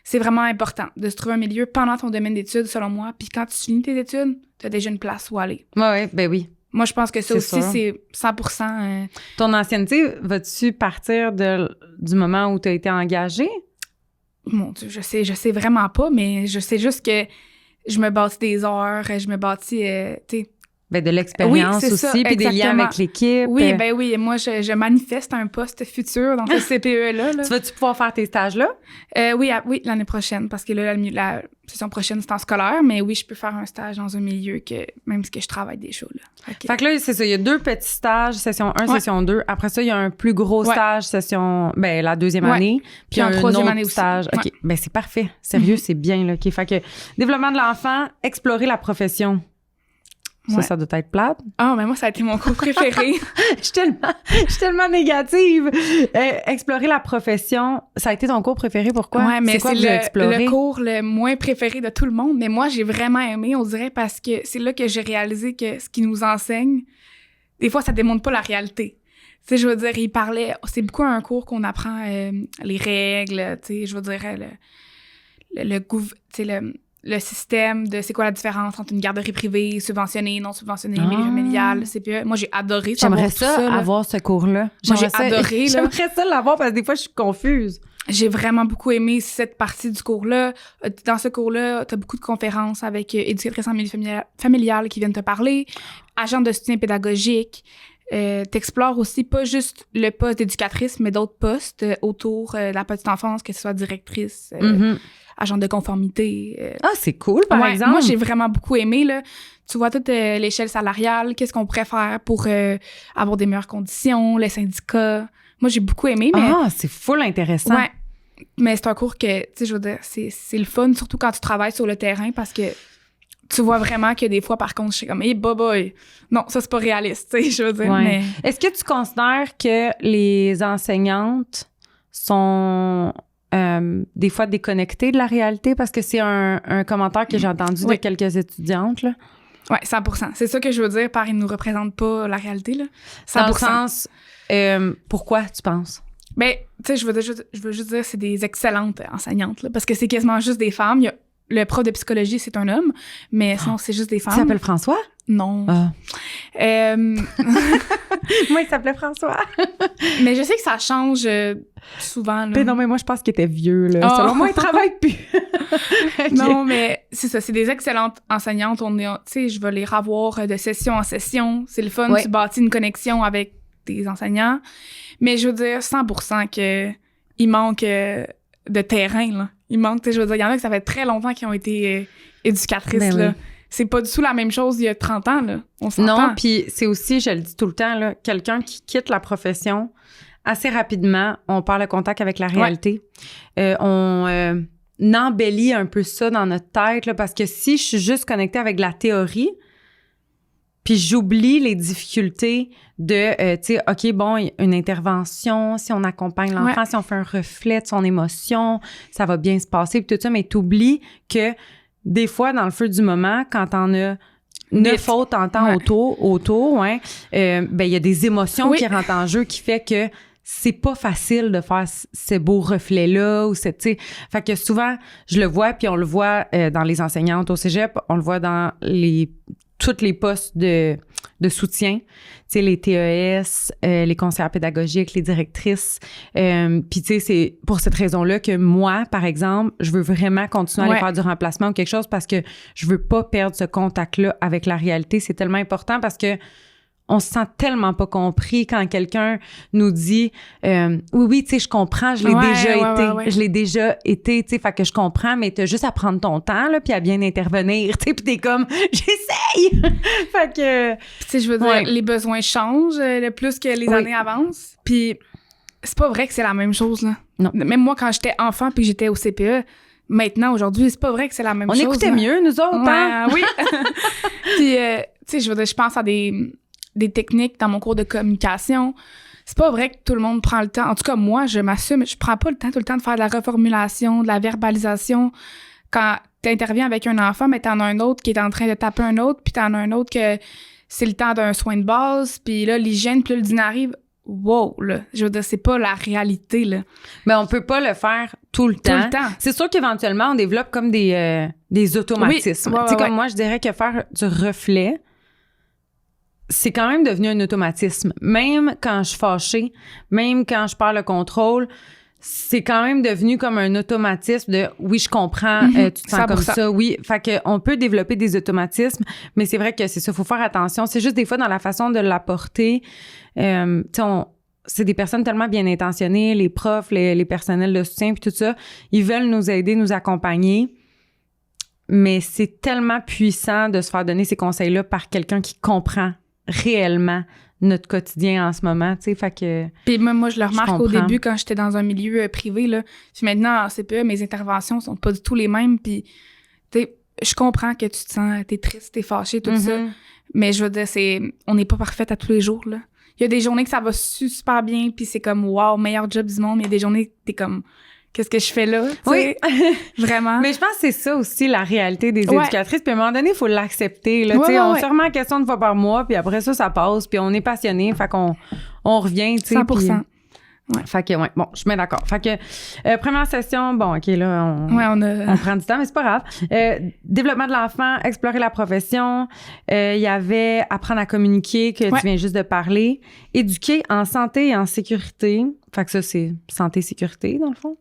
C'est vraiment important de se trouver un milieu pendant ton domaine d'études, selon moi. Puis quand tu finis tes études, tu as déjà une place où aller. Oui, ben oui. Moi, je pense que ça aussi, c'est 100%... Ton ancienneté, vas-tu partir du moment où tu as été engagée? Mon Dieu, je sais vraiment pas, mais je sais juste que je me bâtis des heures, je me bâtis, tu sais... Ben de l'expérience aussi, puis des liens avec l'équipe. Oui, ben oui. Moi, je manifeste un poste futur dans ce CPE-là. Tu vas-tu pouvoir faire tes stages là? Oui, l'année prochaine, parce que là, la session prochaine, c'est en scolaire, mais oui, je peux faire un stage dans un milieu même si je travaille des choses, là. Fait que là, c'est ça, il y a 2 petits stages, session 1, session 2. Après ça, il y a un plus gros stage, la deuxième année. Puis un troisième année stage. Aussi. OK, ben c'est parfait. Sérieux, c'est bien, là. OK, fait que développement de l'enfant, explorer la profession. Ça doit être plate. Ah, mais moi, ça a été mon cours préféré. Je suis tellement négative. Explorer la profession, ça a été ton cours préféré, pourquoi? Ouais, mais c'est le cours le moins préféré de tout le monde. Mais moi, j'ai vraiment aimé, on dirait, parce que c'est là que j'ai réalisé que ce qu'ils nous enseignent, des fois, ça démontre pas la réalité. Tu sais, je veux dire, c'est beaucoup un cours qu'on apprend les règles, tu sais, je veux dire, le système de c'est quoi la différence entre une garderie privée, subventionnée, non subventionnée, milieu familial, CPE. Moi, j'ai adoré J'aimerais ça avoir ce cours-là. Moi, j'ai adoré. J'aimerais ça l'avoir parce que des fois, je suis confuse. J'ai vraiment beaucoup aimé cette partie du cours-là. Dans ce cours-là, t'as beaucoup de conférences avec éducatrices en milieu familial qui viennent te parler, agentes de soutien pédagogique. T'explores aussi pas juste le poste d'éducatrice, mais d'autres postes autour de la petite enfance, que ce soit directrice, agent de conformité. C'est cool, par exemple. Moi, j'ai vraiment beaucoup aimé, là. Tu vois toute l'échelle salariale, qu'est-ce qu'on pourrait faire pour avoir des meilleures conditions, les syndicats. Moi, j'ai beaucoup aimé, mais... c'est full intéressant. Ouais, mais c'est un cours que, tu sais, je veux dire, c'est le fun, surtout quand tu travailles sur le terrain, parce que tu vois vraiment que des fois, par contre, je suis comme, hey, boy, non, ça, c'est pas réaliste, tu sais, je veux dire, mais... Est-ce que tu considères que les enseignantes sont... des fois déconnectées de la réalité, parce que c'est un commentaire que j'ai entendu de quelques étudiantes, là. Oui, 100%. C'est ça que je veux dire par « ils ne nous représentent pas la réalité », là. 100%. Dans le sens, pourquoi tu penses? Ben, tu sais, je veux juste dire c'est des excellentes enseignantes, là, parce que c'est quasiment juste des femmes. Le prof de psychologie, c'est un homme, mais sinon, c'est juste des femmes. Il s'appelle François? Non. Moi, il s'appelait François. Mais je sais que ça change souvent. Là. Mais non, mais moi, je pense qu'il était vieux. Là. Selon moi, il travaille plus. Okay. Non, mais c'est ça. C'est des excellentes enseignantes. Tu sais, je vais les revoir de session en session. C'est le fun. Ouais. Tu bâtis une connexion avec tes enseignants. Mais je veux dire 100% qu'il manque de terrain, là. Il manque, je veux dire, il y en a que ça fait très longtemps qu'ils ont été éducatrices, ben là. Oui. C'est pas du tout la même chose il y a 30 ans, là. On s'entend. Non, puis c'est aussi, je le dis tout le temps, là, quelqu'un qui quitte la profession assez rapidement, on perd le contact avec la réalité. Ouais. On embellit un peu ça dans notre tête, là, parce que si je suis juste connectée avec la théorie, puis j'oublie les difficultés de, tu sais, OK, bon, une intervention, si on accompagne l'enfant, si on fait un reflet de son émotion, ça va bien se passer, puis tout ça, mais t'oublies que des fois, dans le feu du moment, quand t'en as 9 autres t'entends autour, ben il y a des émotions qui rentrent en jeu qui fait que c'est pas facile de faire ces beaux reflets-là ou tu sais. Fait que souvent, je le vois, puis on le voit dans les enseignantes au cégep, on le voit dans tous les postes de soutien, tu sais, les TES, les conseillères pédagogiques, les directrices. Puis, tu sais, c'est pour cette raison-là que moi, par exemple, je veux vraiment continuer à aller faire du remplacement ou quelque chose parce que je veux pas perdre ce contact-là avec la réalité. C'est tellement important parce que on se sent tellement pas compris quand quelqu'un nous dit oui, tu sais, je comprends, je l'ai déjà été. Ouais. Je l'ai déjà été, tu sais, fait que je comprends, mais t'as juste à prendre ton temps, là, puis à bien intervenir, tu sais, puis t'es comme, j'essaye! Fait que... Tu sais, je veux dire, les besoins changent le plus que les années avancent, puis c'est pas vrai que c'est la même chose, là. Non. Même moi, quand j'étais enfant puis que j'étais au CPE, maintenant, aujourd'hui, c'est pas vrai que c'est la même chose. On écoutait mieux, nous autres, hein? Oui. Puis, tu sais, je veux dire, je pense à des techniques dans mon cours de communication. C'est pas vrai que tout le monde prend le temps. En tout cas, moi, je m'assume, je prends pas le temps tout le temps de faire de la reformulation, de la verbalisation. Quand t'interviens avec un enfant, mais t'en as un autre qui est en train de taper un autre, puis t'en as un autre que c'est le temps d'un soin de base, puis là, l'hygiène, puis là, le dîner arrive. Wow, là. Je veux dire, c'est pas la réalité, là. Mais on peut pas le faire tout le temps. C'est sûr qu'éventuellement, on développe comme des automatismes. Oui, tu sais, comme moi, je dirais que faire du reflet, c'est quand même devenu un automatisme. Même quand je suis fâchée, même quand je perds le contrôle, c'est quand même devenu comme un automatisme de oui, je comprends, tu te sens 100%. Comme ça, oui. Fait qu'on peut développer des automatismes, mais c'est vrai que c'est ça, faut faire attention. C'est juste des fois dans la façon de l'apporter. Tu sais, c'est des personnes tellement bien intentionnées, les profs, les personnels de soutien, puis tout ça. Ils veulent nous aider, nous accompagner. Mais c'est tellement puissant de se faire donner ces conseils-là par quelqu'un qui comprend réellement notre quotidien en ce moment, tu sais, fait que... Puis moi, je le remarque au début, quand j'étais dans un milieu privé, là, puis maintenant, en CPE, mes interventions sont pas du tout les mêmes, puis, tu sais, je comprends que tu te sens, t'es triste, t'es fâché, tout ça, mais je veux dire, on n'est pas parfaite à tous les jours, là. Il y a des journées que ça va super bien, puis c'est comme, wow, meilleur job du monde, mais il y a des journées que t'es comme... Qu'est-ce que je fais là? Oui. Vraiment. Mais je pense que c'est ça aussi, la réalité des éducatrices. Puis à un moment donné, il faut l'accepter. Là, on se remet en question une fois par mois, puis après ça passe, puis on est passionné, fait qu'on revient. 100%. Puis, fait que, bon, je mets d'accord. Fait que, première session, bon, OK, là, on prend du temps, mais c'est pas grave. Développement de l'enfant, explorer la profession. Il y avait apprendre à communiquer, que tu viens juste de parler. Éduquer en santé et en sécurité. Fait que ça, c'est santé-sécurité, dans le fond.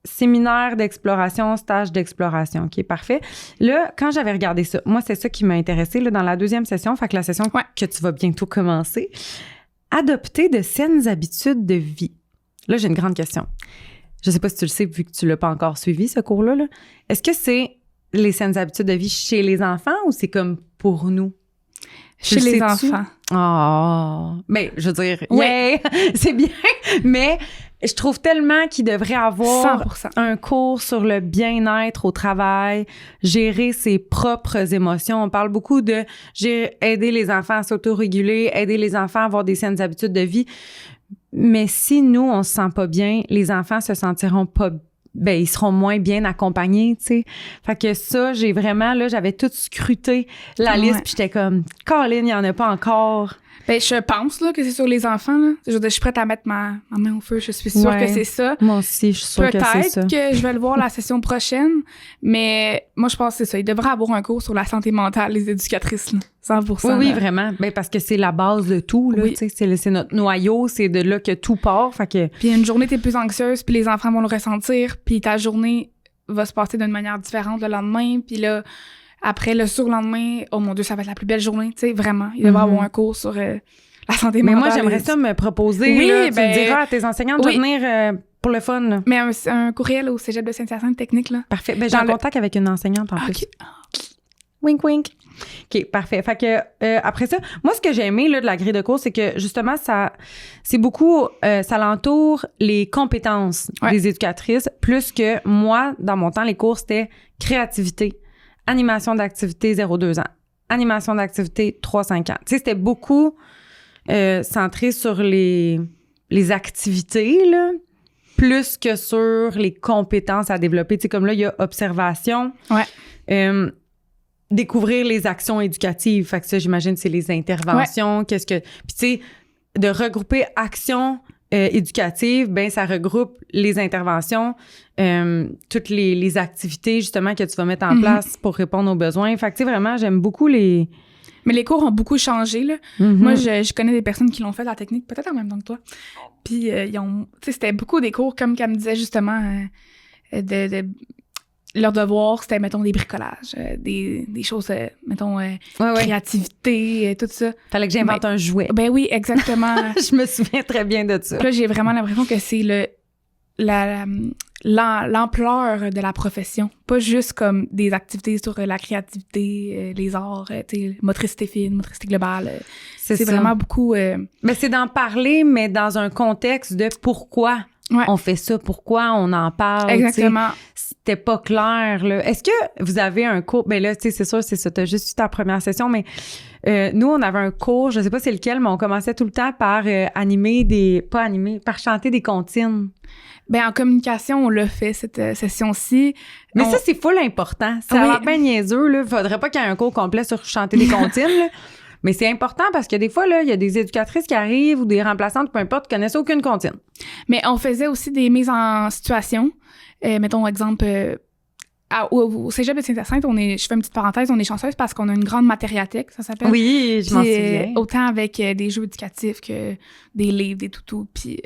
Séminaire d'exploration, stage d'exploration. OK, parfait. Là, quand j'avais regardé ça, moi, c'est ça qui m'a intéressée là, dans la deuxième session, fait que la session que tu vas bientôt commencer. Adopter de saines habitudes de vie. Là, j'ai une grande question. Je sais pas si tu le sais, vu que tu l'as pas encore suivi, ce cours-là. Là. Est-ce que c'est les saines habitudes de vie chez les enfants ou c'est comme pour nous? Chez les enfants. Oh! Mais, je veux dire, c'est bien, mais je trouve tellement qu'il devrait avoir 100%. un cours sur le bien-être au travail, gérer ses propres émotions. On parle beaucoup de aider les enfants à s'autoréguler, aider les enfants à avoir des saines habitudes de vie. Mais si nous, on se sent pas bien, les enfants se sentiront pas ils seront moins bien accompagnés, tu sais. Fait que ça, j'avais tout scruté la liste, puis j'étais comme, Colin, il n'y en a pas encore. Ben, je pense là, que c'est sur les enfants. Là. Je suis prête à mettre ma main au feu. Je suis sûre que c'est ça. Moi aussi, je suis sûre que c'est ça. Peut-être que je vais le voir la session prochaine, mais moi, je pense que c'est ça. Il devrait avoir un cours sur la santé mentale, les éducatrices. Là. 100%. Oui, vraiment. Ben, parce que c'est la base de tout. Là, c'est notre noyau. C'est de là que tout part. Fait que... Puis une journée, t'es plus anxieuse, puis les enfants vont le ressentir, puis ta journée va se passer d'une manière différente le lendemain, puis là... Après, le surlendemain, oh mon Dieu, ça va être la plus belle journée, tu sais, vraiment. Il devrait avoir un cours sur la santé mentale. Mais moi, j'aimerais ça me proposer. Oui, là, tu me diras à tes enseignantes de venir pour le fun. Là. Mais un courriel au cégep de Saint-Hyacinthe technique, là. Parfait. Ben, j'ai un contact avec une enseignante en plus. Wink, wink. OK, parfait. Fait que, après ça, moi, ce que j'ai aimé là, de la grille de cours, c'est que justement, c'est beaucoup, ça l'entoure les compétences des éducatrices, plus que moi, dans mon temps, les cours, c'était créativité. Animation d'activité 0-2 ans. Animation d'activité 3-5 ans. Tu sais, c'était beaucoup centré sur les activités, là, plus que sur les compétences à développer. Tu sais, comme là, il y a observation. Découvrir les actions éducatives. Fait que ça, j'imagine, c'est les interventions. Puis tu sais, de regrouper actions éducative, ça regroupe les interventions, toutes les activités justement que tu vas mettre en place pour répondre aux besoins. Fait que tu sais, vraiment, j'aime beaucoup les... Mais les cours ont beaucoup changé, là. Moi, je connais des personnes qui l'ont fait, la technique, peut-être en même temps que toi. Puis, ils ont... Tu sais, c'était beaucoup des cours, comme qu'elle me disait justement, leur devoir, c'était, mettons, des bricolages, des choses, mettons, créativité, tout ça. Fallait que j'invente un jouet. Ben oui, exactement. Je me souviens très bien de ça. Puis là, j'ai vraiment l'impression que c'est l'ampleur de la profession. Pas juste comme des activités sur la créativité, les arts, motricité fine, motricité globale. C'est vraiment beaucoup... Mais c'est d'en parler, mais dans un contexte de pourquoi on fait ça, pourquoi on en parle. Exactement. C'était pas clair, là. Est-ce que vous avez un cours... Ben là, tu sais, c'est sûr, c'est ça, t'as juste eu ta première session, mais nous, on avait un cours, je sais pas c'est lequel, mais on commençait tout le temps par par chanter des comptines. Ben en communication, on l'a fait, cette session-ci. Mais ça, c'est full important. Ça a l'air bien niaiseux, là. Faudrait pas qu'il y ait un cours complet sur chanter des comptines, là. Mais c'est important parce que des fois, là, il y a des éducatrices qui arrivent ou des remplaçantes, peu importe, qui connaissent aucune comptine. Mais on faisait aussi des mises en situation. Mettons, exemple, au Cégep de Saint-Hyacinthe, je fais une petite parenthèse, on est chanceuse parce qu'on a une grande matériathèque, ça s'appelle. Oui, je m'en souviens. Autant avec des jeux éducatifs que des livres, des toutous, puis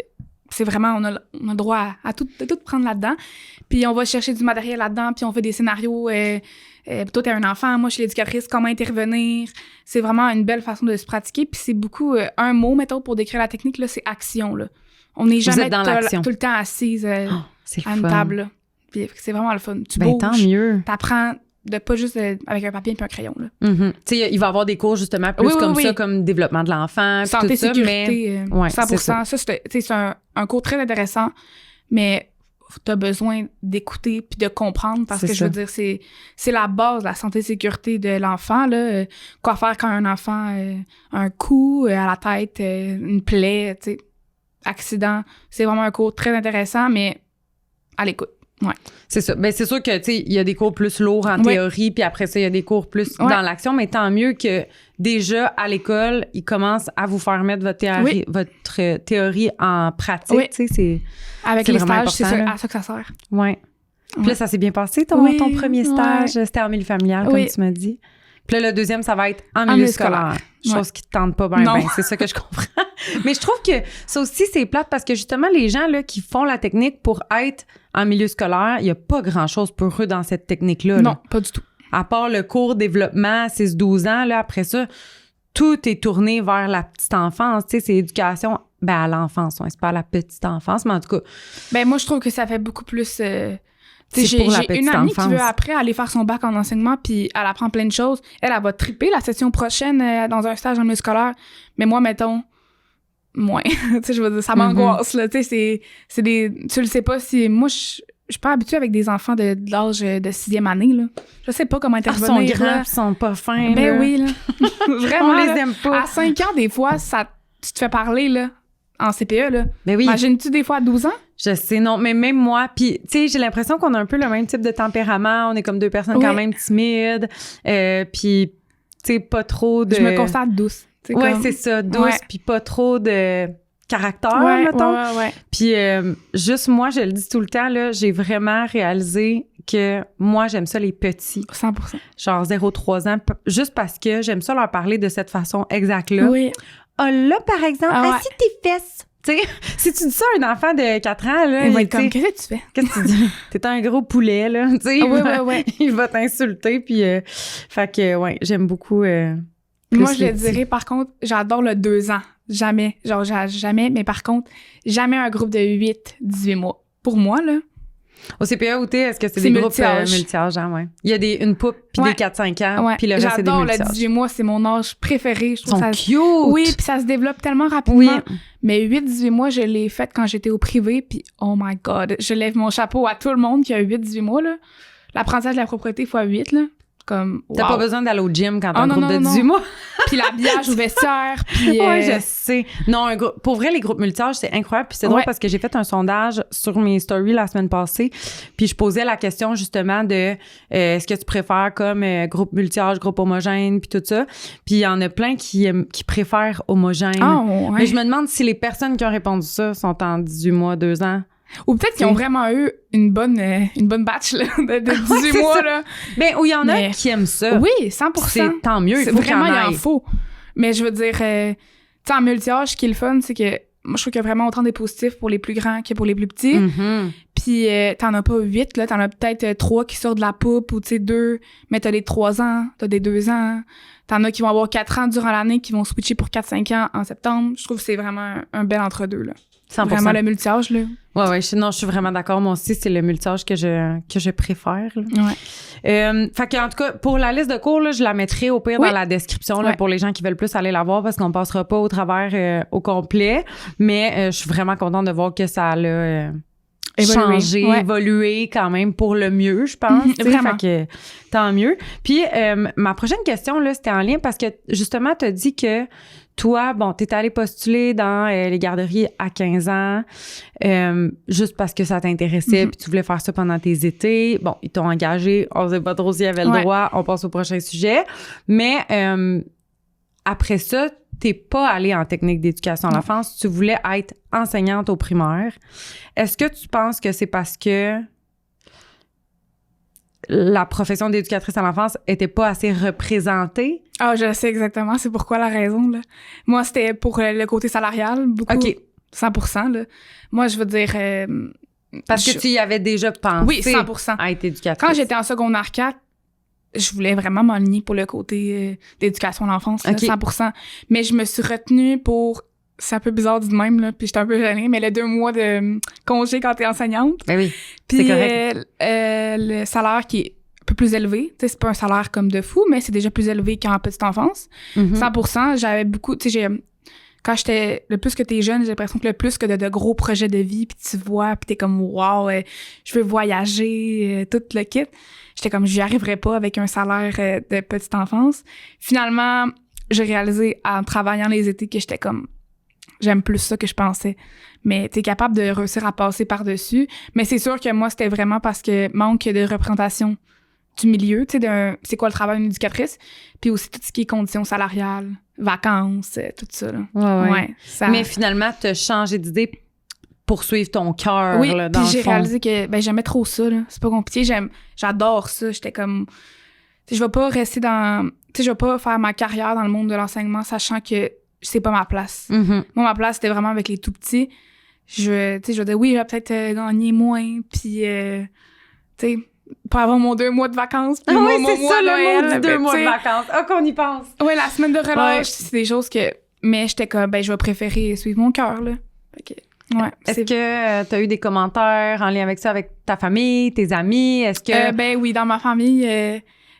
c'est vraiment, on a le droit à tout prendre là-dedans. Puis on va chercher du matériel là-dedans, puis on fait des scénarios. Toi, t'es un enfant, moi, je suis l'éducatrice, comment intervenir. C'est vraiment une belle façon de se pratiquer. Puis c'est beaucoup, un mot, mettons, pour décrire la technique, là, c'est action, là. On n'est jamais tout le temps assise à une table, là. Puis c'est vraiment le fun. Tu bouges, tant mieux. T'apprends de pas juste avec un papier et un crayon, là. Mm-hmm. Tu sais, il va y avoir des cours, justement, plus ça, comme développement de l'enfant, santé, tout ça, sécurité, mais... 100%. Ça, c'est un cours très intéressant, mais t'as besoin d'écouter puis de comprendre parce que je veux dire, c'est la base de la santé et sécurité de l'enfant, là. Quoi faire quand un enfant a un coup à la tête, une plaie, tu sais, accident. C'est vraiment un cours très intéressant, mais à l'écoute. Ouais. C'est ça. Ben, c'est sûr que, tu sais, il y a des cours plus lourds en théorie, puis après ça, il y a des cours plus dans l'action, mais tant mieux que déjà, à l'école, ils commencent à vous faire mettre votre théorie en pratique, tu sais, c'est avec les stages, c'est à ça que ça sert. Ouais. Puis là, ça s'est bien passé, ton premier stage? C'était en milieu familial, comme tu m'as dit. Puis là, le deuxième, ça va être en milieu scolaire. Chose qui te tente pas bien, c'est ça que je comprends. Mais je trouve que ça aussi, c'est plate parce que justement, les gens là qui font la technique pour être en milieu scolaire, il y a pas grand-chose pour eux dans cette technique-là. Non, pas du tout. À part le cours développement 6-12 ans, là, après ça, tout est tourné vers la petite enfance. Tu sais, c'est éducation à l'enfance. C'est pas à la petite enfance, mais en tout cas... Ben moi, je trouve que ça fait beaucoup plus... J'ai une amie qui veut après aller faire son bac en enseignement puis elle apprend plein de choses. Elle va triper la session prochaine dans un stage en milieu scolaire. Mais moi, mettons, moins. Tu sais, je veux dire, ça m'angoisse, là. Tu sais, c'est des... Tu le sais pas si... Moi, je suis pas habituée avec des enfants de l'âge de 6e année, là. Je sais pas comment intervenir. Ils sont grands, ils sont pas fins, ben oui, là. Vraiment, on les aime pas. À 5 ans, des fois, tu te fais parler, là, en CPE, là. Ben oui. Imagines-tu des fois à 12 ans? Je sais, non, mais même moi, puis tu sais, j'ai l'impression qu'on a un peu le même type de tempérament, on est comme deux personnes quand même timides, puis tu sais, pas trop de... Je me constate douce. Ouais, c'est ça, douce, puis pas trop de caractère, mettons. Ouais. Puis juste moi, je le dis tout le temps, là, j'ai vraiment réalisé que moi, j'aime ça les petits. 100%. Genre 0-3 ans, juste parce que j'aime ça leur parler de cette façon exacte-là. Oui. Ah là, par exemple, assis tes fesses. Tu sais, si tu dis ça à un enfant de 4 ans, là, il va être comme, qu'est-ce que tu fais? Qu'est-ce que tu dis? T'es un gros poulet, là. Tu sais, il va t'insulter, puis fait que, j'aime beaucoup. Moi, je le dirais, par contre, j'adore le 2 ans. Jamais. Genre, jamais, mais par contre, jamais un groupe de 8-18 mois. Pour moi, là. Au CPA ou est-ce que c'est des groupes multi-âge, ouais. Il y a une poupe puis des 4-5 ans, puis le reste, c'est des multi-âges. J'adore le 18 mois, c'est mon âge préféré. Je trouve ça cute! Oui, puis ça se développe tellement rapidement. Oui. Mais 8-18 mois, je l'ai fait quand j'étais au privé, puis oh my God, je lève mon chapeau à tout le monde qui a 8-18 mois, là. L'apprentissage de la propreté x8, là. Comme, T'as pas besoin d'aller au gym quand t'as un groupe de 18 mois. Puis l'habillage au vestiaire, puis... Oui, je sais. Non, pour vrai, les groupes multi-âges, c'est incroyable. Puis c'est drôle parce que j'ai fait un sondage sur mes stories la semaine passée. Puis je posais la question, justement, de est-ce que tu préfères comme groupe multi-âge, groupe homogène, puis tout ça. Puis il y en a plein qui préfèrent homogène. Mais je me demande si les personnes qui ont répondu ça sont en 18 mois, 2 ans. Ou peut-être qu'ils ont vraiment eu une bonne batch là, de 18 mois. Là. Ben, où il y en a qui aiment ça. Oui, 100%. C'est tant mieux, il faut vraiment, qu'il y en ait. Faut. Mais je veux dire, tu sais, en multi-âge, ce qui est le fun, c'est que moi, je trouve qu'il y a vraiment autant des positifs pour les plus grands que pour les plus petits. Mm-hmm. Puis t'en as pas 8, là. T'en as peut-être 3 qui sortent de la poupe ou, tu sais, 2. Mais t'as des 3 ans, t'as des 2 ans. T'en as qui vont avoir 4 ans durant l'année, qui vont switcher pour 4-5 ans en septembre. Je trouve que c'est vraiment un bel entre-deux, là. 100%. Vraiment le multi-âge, là. Ouais, je suis vraiment d'accord. Moi aussi, c'est le multi-âge que je préfère. Là. Ouais. Fait que, en tout cas, pour la liste de cours, là, je la mettrai au pire dans la description là, pour les gens qui veulent plus aller la voir parce qu'on passera pas au travers au complet. Mais je suis vraiment contente de voir que ça a changé, évolué quand même pour le mieux, je pense. Vraiment. Fait que tant mieux. Puis, ma prochaine question, là, c'était en lien parce que justement, tu as dit que toi, bon, t'es allé postuler dans les garderies à 15 ans juste parce que ça t'intéressait puis tu voulais faire ça pendant tes étés. Bon, ils t'ont engagé. On sait pas trop s'il y avait le droit. On passe au prochain sujet. Mais après ça, t'es pas allée en technique d'éducation à l'enfance. Tu voulais être enseignante au primaire. Est-ce que tu penses que c'est parce que la profession d'éducatrice à l'enfance était pas assez représentée? Ah, je sais exactement. C'est pourquoi la raison, là. Moi, c'était pour le côté salarial, beaucoup. OK. 100%, là. Moi, je veux dire... parce que tu y avais déjà pensé. Oui, 100%. À être éducatrice. Quand j'étais en secondaire 4, je voulais vraiment m'aligner pour le côté d'éducation à l'enfance, là, 100%. Mais je me suis retenue pour... C'est un peu bizarre dit de même, là, puis j'étais un peu gênée, mais les 2 mois de congé quand t'es enseignante. Ben oui, puis, c'est correct. Le salaire qui est un peu plus élevé, tu sais, c'est pas un salaire comme de fou, mais c'est déjà plus élevé qu'en petite enfance. 100%, j'avais beaucoup, tu sais, quand j'étais, le plus que t'es jeune, j'ai l'impression que le plus que de gros projets de vie, puis tu vois, puis t'es comme, wow, je veux voyager, tout le kit. J'étais comme, j'y arriverais pas avec un salaire de petite enfance. Finalement, j'ai réalisé en travaillant les étés que j'étais comme, j'aime plus ça que je pensais. Mais t'es capable de réussir à passer par-dessus. Mais c'est sûr que moi, c'était vraiment parce que manque de représentation du milieu, tu sais, c'est quoi le travail d'une éducatrice, puis aussi tout ce qui est conditions salariales, vacances, tout ça, là. Ouais, ça... Mais finalement, t'as changé d'idée pour suivre ton cœur, oui, là, dans le fond. Oui, puis j'ai réalisé que, j'aimais trop ça, là. C'est pas compliqué, j'adore ça. J'étais comme... Tu sais, je vais pas rester dans... Tu sais, je vais pas faire ma carrière dans le monde de l'enseignement, sachant que c'est pas ma place. Moi, ma place, c'était vraiment avec les tout-petits. Je disais, oui, je vais peut-être gagner moins, puis, tu sais, pas avoir mon 2 mois de vacances. Puis oui, mon c'est mois ça, le mot du 2 mois de t'sais, vacances. Ah, qu'on y pense. Oui, la semaine de relâche, c'est des choses que... Mais j'étais comme, je vais préférer suivre mon cœur, là. Fait que, ouais. Est-ce que t'as eu des commentaires en lien avec ça, avec ta famille, tes amis? Est-ce que... oui, dans ma famille,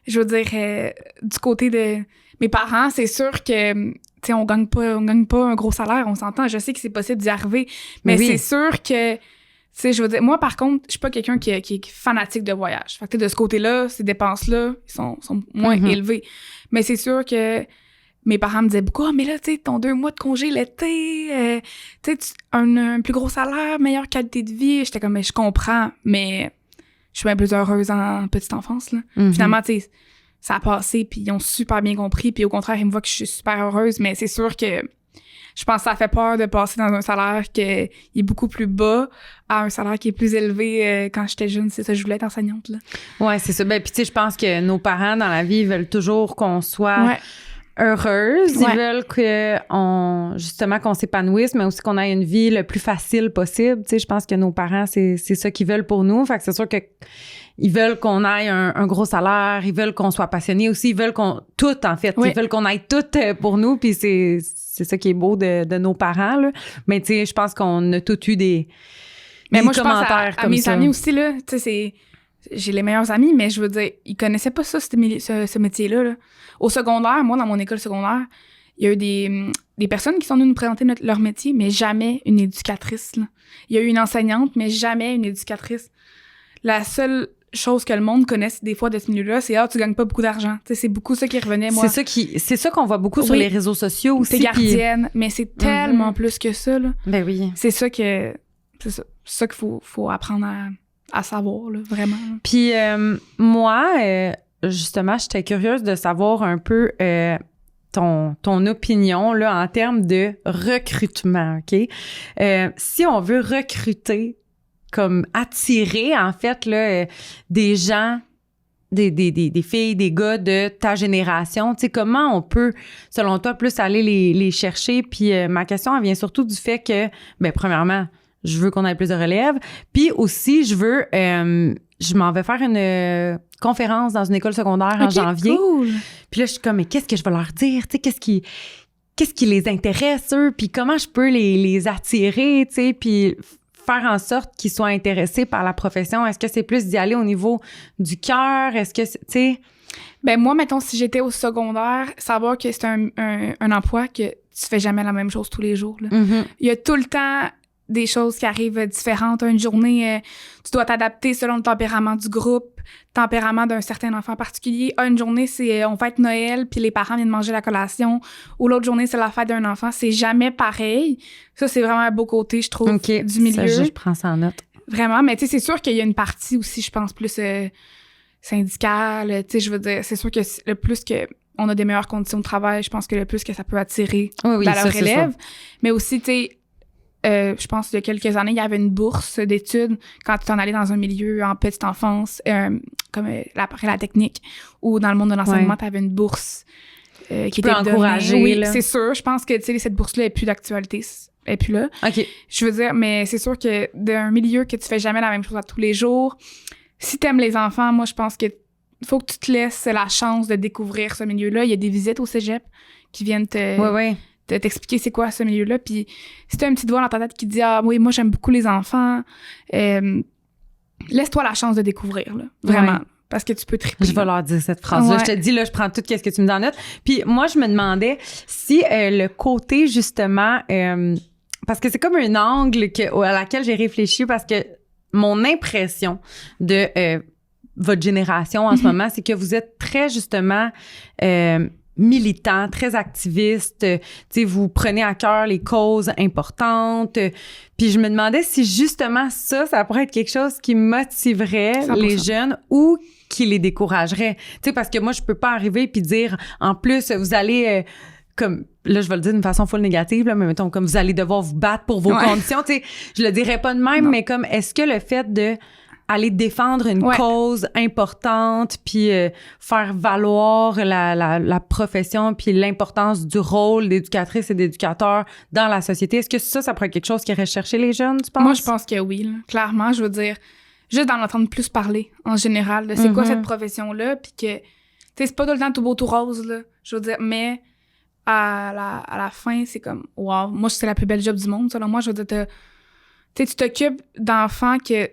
je veux dire, du côté de mes parents, c'est sûr que... Tu sais, on gagne pas un gros salaire, on s'entend. Je sais que c'est possible d'y arriver, mais c'est sûr que, tu sais, je veux dire, moi, par contre, je suis pas quelqu'un qui est fanatique de voyage. Fait que de ce côté-là, ces dépenses-là, ils sont moins élevées. Mais c'est sûr que mes parents me disaient beaucoup, mais là, tu sais, ton 2 mois de congé l'été, tu sais, un plus gros salaire, meilleure qualité de vie. J'étais comme, mais je comprends, mais je suis bien plus heureuse en petite enfance, là. Finalement, tu sais, ça a passé, puis ils ont super bien compris, puis au contraire, ils me voient que je suis super heureuse, mais c'est sûr que je pense que ça fait peur de passer dans un salaire qui est beaucoup plus bas à un salaire qui est plus élevé quand j'étais jeune. C'est ça, je voulais être enseignante, là. Ouais, c'est ça. Ben, puis tu sais, je pense que nos parents, dans la vie, ils veulent toujours qu'on soit heureuse. Ils veulent qu'on s'épanouisse, mais aussi qu'on ait une vie le plus facile possible. Tu sais, je pense que nos parents, c'est ça qu'ils veulent pour nous. Fait que c'est sûr que ils veulent qu'on ait un gros salaire, ils veulent qu'on soit passionné aussi, ils veulent tout, en fait. Ils veulent qu'on ait tout pour nous, puis c'est ça qui est beau de nos parents, là. Mais tu sais, je pense qu'on a tous eu des moi, commentaires je pense à mes amis aussi, là. Tu sais, j'ai les meilleurs amis, mais je veux dire, ils connaissaient pas ça, ce métier-là, là. Au secondaire, moi, dans mon école secondaire, il y a eu des personnes qui sont venues nous présenter leur métier, mais jamais une éducatrice, là. Il y a eu une enseignante, mais jamais une éducatrice. La seule chose que le monde connaisse des fois de ce milieu-là, c'est tu gagnes pas beaucoup d'argent. Tu sais, c'est beaucoup ça qui revenait, moi. C'est ça qu'on voit beaucoup sur les réseaux sociaux aussi. T'es gardienne, mais c'est tellement plus que ça, là. Ben oui. C'est ça qu'il faut apprendre à savoir, là, vraiment. Puis moi, justement, j'étais curieuse de savoir un peu ton opinion là en termes de recrutement, OK? Si on veut recruter, comme attirer, en fait, là, des gens, des filles, des gars de ta génération, tu sais, comment on peut, selon toi, plus aller les chercher? Puis ma question, elle vient surtout du fait que, ben premièrement, je veux qu'on ait plus de relève. Puis aussi, je m'en vais faire une conférence dans une école secondaire en janvier. Cool. Puis là, je suis comme, mais qu'est-ce que je vais leur dire? Tu sais, qu'est-ce qui les intéresse, eux? Puis comment je peux les attirer, tu sais? Puis faire en sorte qu'ils soient intéressés par la profession. Est-ce que c'est plus d'y aller au niveau du cœur? Est-ce que, tu sais... Ben moi, mettons, si j'étais au secondaire, savoir que c'est un emploi que tu fais jamais la même chose tous les jours. Là. Mm-hmm. Il y a tout le temps des choses qui arrivent différentes. Une journée, tu dois t'adapter selon le tempérament du groupe, tempérament d'un certain enfant particulier. Une journée, c'est on fête Noël, puis les parents viennent manger la collation. Ou l'autre journée, c'est la fête d'un enfant. C'est jamais pareil. Ça, c'est vraiment un beau côté, je trouve, du milieu. Ça, je prends ça en note. Vraiment, mais tu sais, c'est sûr qu'il y a une partie aussi, je pense, plus syndicale. Tu sais, je veux dire, c'est sûr que le plus que on a des meilleures conditions de travail, je pense que le plus que ça peut attirer dans leur élève. Mais aussi, tu sais, je pense qu'il y a quelques années, il y avait une bourse d'études quand tu t'en allais dans un milieu en petite enfance, comme après la technique, ou dans le monde de l'enseignement, tu avais une bourse qui était encouragée. Oui, c'est sûr. Je pense que, tu sais, cette bourse-là n'est plus d'actualité. Elle est plus là. OK. Je veux dire, mais c'est sûr que d'un milieu que tu fais jamais la même chose à tous les jours, si t'aimes les enfants, moi, je pense que faut que tu te laisses la chance de découvrir ce milieu-là. Il y a des visites au cégep qui viennent t'expliquer c'est quoi ce milieu-là. Puis si t'as une petite voix dans ta tête qui dit « Ah oui, moi, j'aime beaucoup les enfants laisse-toi la chance de découvrir, là, vraiment. Ouais. Parce que tu peux triper. Je vais leur dire cette phrase-là. Je te dis, là, je prends tout ce que tu me dis en note. Puis moi, je me demandais si le côté, justement... parce que c'est comme un angle à laquelle j'ai réfléchi parce que mon impression de votre génération en ce moment, c'est que vous êtes très, justement... militant, très activiste, tu sais, vous prenez à cœur les causes importantes. Puis je me demandais si justement ça pourrait être quelque chose qui motiverait 100%. Les jeunes ou qui les découragerait. Tu sais, parce que moi, je peux pas arriver puis dire, en plus, vous allez... comme là je vais le dire d'une façon full négative là, mais mettons comme vous allez devoir vous battre pour vos conditions, tu sais, je le dirais pas de même, mais comme est-ce que le fait de aller défendre une cause importante puis faire valoir la profession puis l'importance du rôle d'éducatrice et d'éducateur dans la société, est-ce que ça pourrait être quelque chose qui irait chercher les jeunes, tu penses? Moi, je pense que oui, là. Clairement, je veux dire, juste d'en entendre plus parler en général, là, c'est quoi cette profession-là, puis que, tu sais, c'est pas tout le temps tout beau, tout rose, là, je veux dire, mais à la fin, c'est comme, wow, moi, c'est la plus belle job du monde, selon moi, je veux dire, tu t'occupes d'enfants que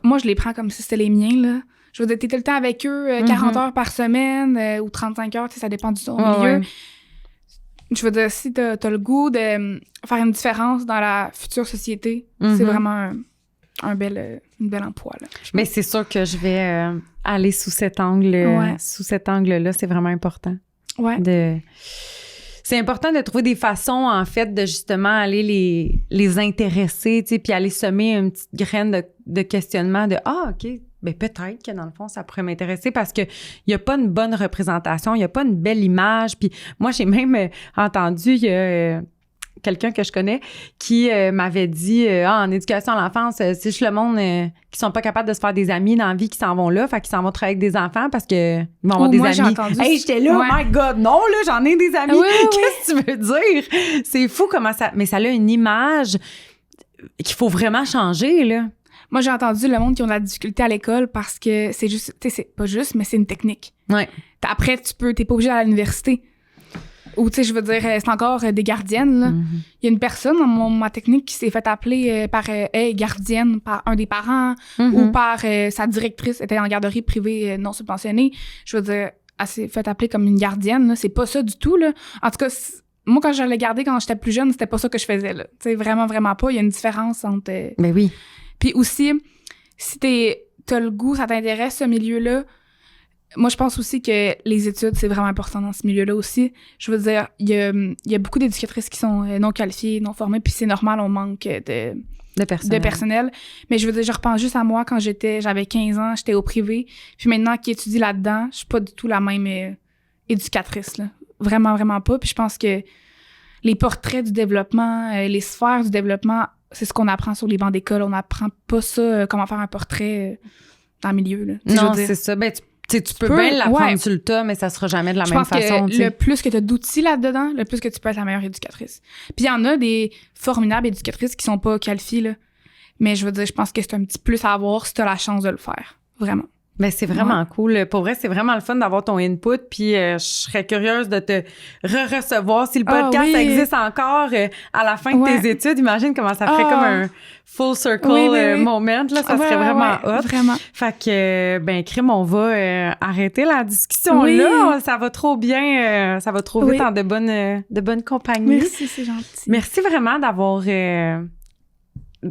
moi, je les prends comme si c'était les miens, là. Je veux dire, t'es tout le temps avec eux 40 heures par semaine ou 35 heures, tu sais, ça dépend du milieu. Ouais. Je veux dire, si t'as le goût de faire une différence dans la future société, c'est vraiment une belle emploi, là. Mais c'est sûr que je vais aller sous cet angle, sous cet angle-là, c'est vraiment important. Ouais. C'est important de trouver des façons, en fait, de justement aller les intéresser, tu sais, puis aller semer une petite graine de questionnement de « Ah, OK, ben peut-être que dans le fond, ça pourrait m'intéresser parce que il y a pas une bonne représentation, il y a pas une belle image. » Puis moi, j'ai même entendu, il y a quelqu'un que je connais qui m'avait dit en éducation à l'enfance, c'est juste le monde qui sont pas capables de se faire des amis dans la vie qui s'en vont là, fait qu'ils s'en vont travailler avec des enfants parce que ils vont avoir des amis. Hey, j'étais là, oh my God, non, là, j'en ai des amis. Qu'est-ce que tu veux dire? C'est fou comment ça... Mais ça a une image qu'il faut vraiment changer, là. Moi, j'ai entendu le monde qui ont de la difficulté à l'école parce que c'est juste... Tu sais, c'est pas juste, mais c'est une technique. Ouais. Après, t'es pas obligé d'aller à l'université. Ou, tu sais, je veux dire, c'est encore des gardiennes, là. Il y a une personne dans ma technique qui s'est fait appeler par gardienne par un des parents ou par sa directrice, était en garderie privée non subventionnée. Je veux dire, elle s'est fait appeler comme une gardienne, là. C'est pas ça du tout, là. En tout cas, moi, quand j'allais garder quand j'étais plus jeune, c'était pas ça que je faisais, là. Tu sais, vraiment, vraiment pas. Il y a une différence entre... Ben oui. Puis aussi, si t'as le goût, ça t'intéresse, ce milieu-là, moi, je pense aussi que les études, c'est vraiment important dans ce milieu-là aussi. Je veux dire, il y a beaucoup d'éducatrices qui sont non qualifiées, non formées, puis c'est normal, on manque de personnel. Mais je veux dire, je repense juste à moi quand j'avais 15 ans, j'étais au privé. Puis maintenant, qui étudie là-dedans, je suis pas du tout la même éducatrice, là. Vraiment, vraiment pas. Puis je pense que les portraits du développement, les sphères du développement, c'est ce qu'on apprend sur les bancs d'école. On n'apprend pas ça, comment faire un portrait dans le milieu, là. Non, c'est ça. Ben, tu peux bien l'apprendre sur le tas, mais ça sera jamais de la même façon. Le plus que tu as d'outils là-dedans, le plus que tu peux être la meilleure éducatrice. Puis il y en a des formidables éducatrices qui sont pas qualifiées, là. Mais je veux dire, je pense que c'est un petit plus à avoir si tu as la chance de le faire. Vraiment. Ben c'est vraiment cool. Pour vrai, c'est vraiment le fun d'avoir ton input. Puis je serais curieuse de te recevoir si le podcast existe encore à la fin de tes études. Imagine comment ça ferait comme un full circle moment. Là, ça serait vraiment hot. Vraiment. Fait que, ben, crime, on va arrêter la discussion là. Ça va trop bien. Ça va trop vite en de bonnes compagnies. Merci, c'est gentil. Merci vraiment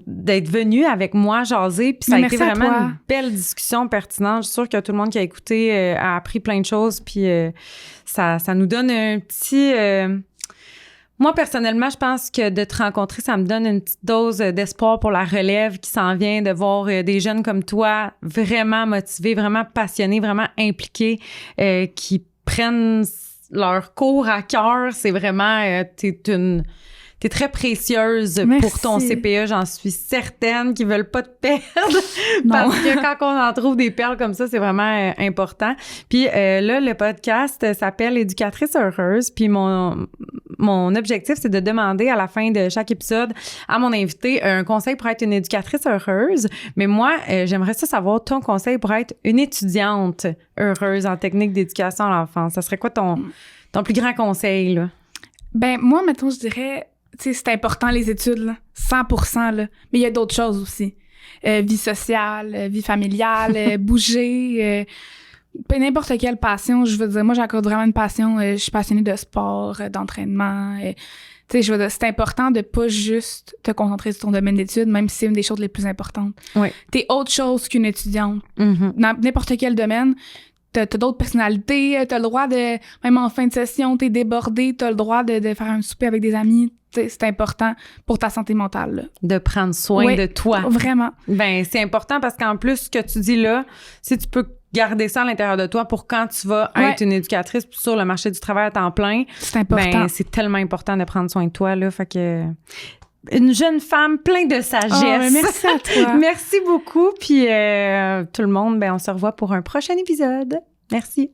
d'être venu avec moi jaser, puis ça a été vraiment une belle discussion pertinente. Je suis sûre que tout le monde qui a écouté a appris plein de choses, puis ça nous donne un petit... Moi, personnellement, je pense que de te rencontrer, ça me donne une petite dose d'espoir pour la relève qui s'en vient, de voir des jeunes comme toi vraiment motivés, vraiment passionnés, vraiment impliqués, qui prennent leur cours à cœur. C'est vraiment... T'es très précieuse pour ton CPE, j'en suis certaine qu'ils veulent pas te perdre. Parce que quand on en trouve des perles comme ça, c'est vraiment important. Puis là, le podcast s'appelle Éducatrice heureuse. Puis mon objectif, c'est de demander à la fin de chaque épisode à mon invité un conseil pour être une éducatrice heureuse. Mais moi, j'aimerais savoir ton conseil pour être une étudiante heureuse en technique d'éducation à l'enfance. Ça serait quoi ton plus grand conseil, là? Ben moi, mettons, je dirais... Tu sais, c'est important, les études, là, 100%, là. Mais il y a d'autres choses aussi. Vie sociale, vie familiale, bouger, n'importe quelle passion. Je veux dire, moi, j'accorde vraiment une passion. Je suis passionnée de sport, d'entraînement. Tu sais, je veux dire, c'est important de pas juste te concentrer sur ton domaine d'études, même si c'est une des choses les plus importantes. Oui. T'es autre chose qu'une étudiante. Dans n'importe quel domaine, t'as d'autres personnalités, t'as le droit de... Même en fin de session, t'es débordé, t'as le droit de faire un souper avec des amis. C'est important pour ta santé mentale. Là. De prendre soin de toi. Vraiment. Ben c'est important parce qu'en plus, ce que tu dis là, si tu peux garder ça à l'intérieur de toi pour quand tu vas être une éducatrice sur le marché du travail à temps plein, c'est important. Ben c'est tellement important de prendre soin de toi, là. Fait que... Une jeune femme pleine de sagesse. Merci à toi. Merci beaucoup. Puis tout le monde, ben on se revoit pour un prochain épisode. Merci.